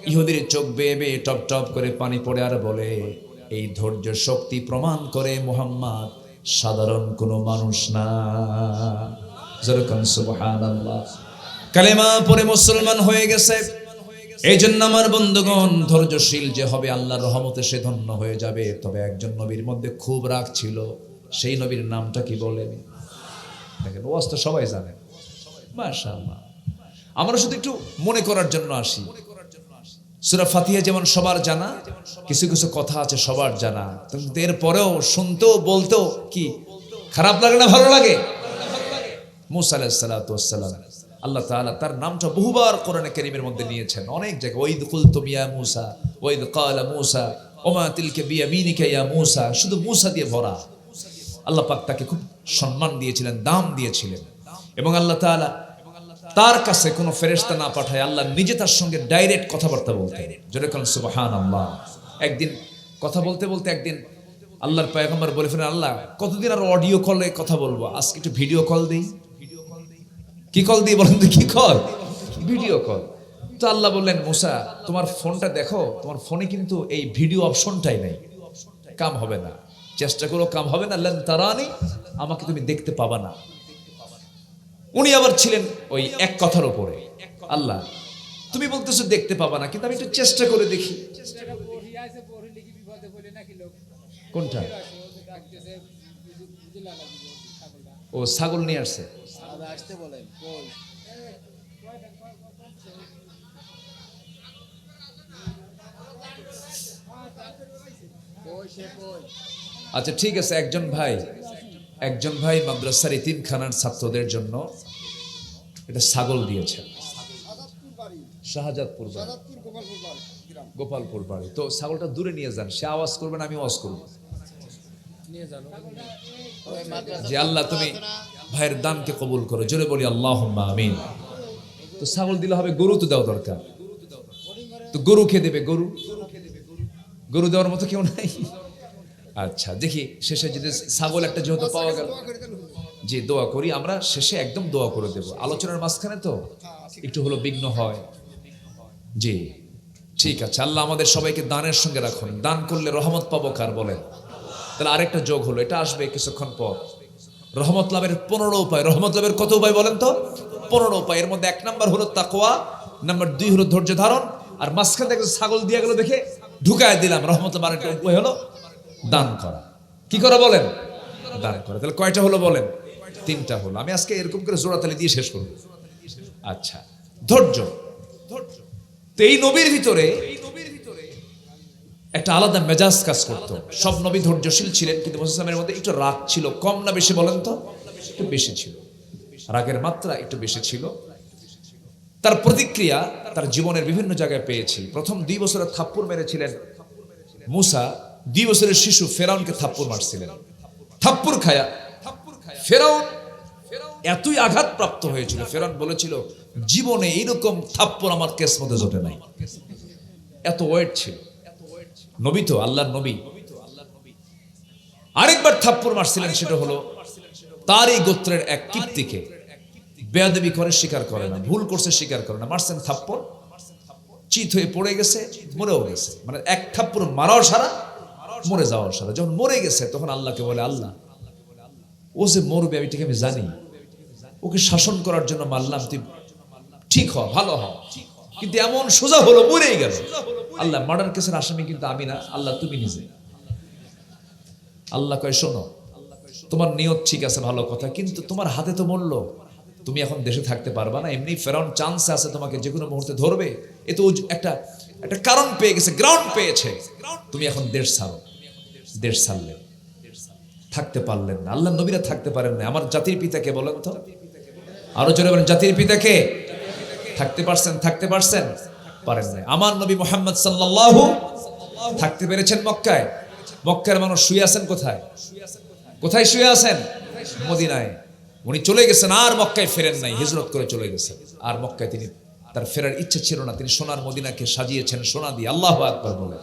ইহুদির চোখ বেয়ে বেয়ে টপ টপ করে পানি পড়ে, আর বলে, এই ধৈর্য শক্তি প্রমাণ করে মুহাম্মদ সাধারণ কোনো মানুষ না। যেরকম সুবহানাল্লাহ, কালেমা পড়ে মুসলমান হয়ে গেছে। এই জন্য আমার বন্ধুগণ, ধৈর্যশীল যে হবে আল্লাহর রহমতে সে ধন্য হয়ে যাবে। তবে একজন নবীর মধ্যে খুব রাগ ছিল, সেই নবীর নামটা কি বলেন? দেখেন, ওয়াজ তো সবাই জানেন, মাশাআল্লাহ। আমরা শুধু একটু মনে করার জন্য আসি। সূরা ফাতিহা যেমন সবার জানা, কিছু কিছু কথা আছে সবার জানা, কিন্তু এরপরেও শুনতেও বলতেও কি খারাপ লাগে না ভালো লাগে? মুসা আলাইহিস সালাতু ওয়াস সালাম, আল্লাহ তাআলা তার নামটা বহুবার কোরআনে কারীমের মধ্যে নিয়েছেন, অনেক জায়গায়। ওয়াইদ কুলতুম ইয়া মূসা, ওয়াইদ ক্বালা মূসা ওমা তিলকা বিয়ামিনিকা ইয়া মূসা, শুধু মূসা দিয়ে ভরা। আল্লাহ পাক তাকে খুব সম্মান দিয়েছিলেন, দাম দিয়েছিলেন। এবং আল্লাহ তাআলা তার কাছে কোনো ফেরেশতা না পাঠায়, আল্লাহ নিজে তার সঙ্গে ডাইরেক্ট কথাবার্তা বলতেন। যেরকম সুবহানাল্লাহ। একদিন কথা বলতে বলতে একদিন আল্লাহর পয়গম্বর বলে ফেলেন, আল্লাহ কতদিন আর অডিও কলে কথা বলবো, আজকে একটু ভিডিও কল দিই। কি কল দিই বলেন তো? কি কল? Video call. তো আল্লাহ বললেন, মুসা তোমার ফোনটা দেখো, তোমার ফোনে কিন্তু এই ভিডিও অপশনটাই নাই, কাম হবে না, চেষ্টা করো কাম হবে না, লান তারানি, আমাকে তুমি দেখতে পাবা না। উনি আবার ছিলেন ওই এক কথার উপরে, আল্লাহ তুমি বলতেছো দেখতে পাবা না, কিন্তু আমি একটু চেষ্টা করে দেখি। কোনটা? ও ছাগল নিয়ে আসছে। আচ্ছা ঠিক আছে, একজন ভাই মাদ্রাসার ইতিমখানার ছাত্রদের জন্য এটা ছাগল দিয়েছে। শাহজাদপুর বাড়ি, গোপালপুর বাড়ি। তো ছাগলটা দূরে নিয়ে যান, সে আওয়াজ করবেন, আমি আওয়াজ করবো। যে আল্লাহ তুমি ভাইয়ের দানকে কবুল করো, জোরে বলি আল্লাহুম্মা আমিন। তো ছাগল দিলে হবে, গরু তো দেওয়া দরকার, তো গরু কে দেবে? গরু দেওয়ার মতো কেউ নাই। আচ্ছা দেখি শেষে যদি ছাগল একটা যেহেতু পাওয়া গেল, যে দোয়া করি আমরা, শেষে একদম দোয়া করে দেব, আলোচনার মাঝখানে তো একটু হলো বিঘ্ন হয়। জি ঠিক আছে, আল্লাহ আমাদের সবাইকে দানের সঙ্গে রাখুন। দান করলে রহমত পাবো কার বলেন? তাহলে আরেকটা যোগ হলো, এটা আসবে কিছুক্ষণ পর। রহমত লাভের 15 উপায়। রহমত লাভের কত উপায় বলেন তো? 15 উপায়। এর মধ্যে 1 নাম্বার হলো তাকওয়া, নাম্বার 2 হলো ধৈর্য ধারণ, আর মাঝখান থেকে ছাগল দিয়ে গেল দেখে ঢুকায় দিলাম। রহমত লাভের আরেকটা উপায় হলো দান করা। কি করা বলেন? দান করা। তাহলে কয়টা হলো বলেন? 3টা হলো। আমি আজকে এরকম করে জোড়াতালি দিয়ে শেষ করব। আচ্ছা, ধৈর্য। তো এই নবীর ভিতরে একটা আলাদা মেজাজ কাজ করতো। সব নবী ধৈর্যশীল ছিলেন, কিন্তু মুহাম্মদ সাল্লাল্লাহু আলাইহি ওয়াসাল্লামের মধ্যে একটু রাগ ছিল। কম না বেশি বলেন তো? একটু বেশি ছিল, রাগের মাত্রা একটু বেশি ছিল। তার প্রতিক্রিয়া তার জীবনের বিভিন্ন জায়গায় পেয়েছি। প্রথম 2 বছরের থাপ্পড় মেরেছিলেন মুসা, 2 বছরের শিশু ফেরাউনকে থাপ্পড় মারছিলেন। থাপ্পড় খায়া ফেরাউন এতই আঘাতপ্রাপ্ত হয়েছিল, ফেরাউন বলেছিল জীবনে এইরকম থাপ্পড় আমার কেস মধ্যে জোটে নাই। এত ওয়েট ছিল। নবী তো, আল্লাহর নবী। আরেকবার থাপ্পড় মারছিলেন, সেটা হলো তারই গোত্রের এক কিপ্তিকে। বেয়াদবি করে স্বীকার করে না, ভুল করছে স্বীকার করে না, মারছেন থাপ্পড়, চিত হয়ে পড়ে গেছে, মরেও গেছে। মানে এক থাপ্পড় মারাও সারা, মরে যাওয়ার সারা। যখন মরে গেছে তখন আল্লাহকে বলে, আল্লাহ ও যে মরবে আমি ঠিক আমি জানি, ওকে শাসন করার জন্য মারলাম, তুই ঠিক হ, ভালো হ, কিন্তু এমন সোজা হলো মরেই গেল। আল্লাহ মার্ডার কেসের আসামি কিন্তু আমি না, আল্লাহ তুমি নিজে। আল্লাহ কয়, শোনো তোমার নিয়ত ঠিক আছে, ভালো কথা, কিন্তু তোমার হাতে তো মরলো, তুমি এখন দেশে থাকতে পারবা না। এমনি ফেরাউন চান্স আছে তোমাকে যে কোনো মুহূর্তে ধরবে, এ তো একটা কারণ পেয়ে গেছে, গ্রাউন্ড পেয়েছে, তুমি এখন দেশ ছাড়ো। দেশ ছাড়লে থাকতে পারলেন না, আল্লাহ নবীরা থাকতে পারেন না। আমার জাতির পিতাকে বলেন তো, আরো জোরে বলেন, জাতির পিতাকে থাকতে পারছেন? থাকতে পারছেন? পারেন না। আমার নবী মুহাম্মদ সাল্লাল্লাহু থাকতে পেরেছেন মক্কায়। মক্কার মানুষ শুয়ে আছেন কোথায়? কোথায় শুয়ে আছেন? মদিনায়। উনি চলে গেছেন, আর মক্কায় ফেরেন নাই, হিজরত করে চলে গেছেন। আর মক্কায় তিনি, তার ফেরার ইচ্ছা ছিল না, তিনি সোনার মদিনাকে সাজিয়েছেন সোনা দিয়ে। আল্লাহু আকবার বলে।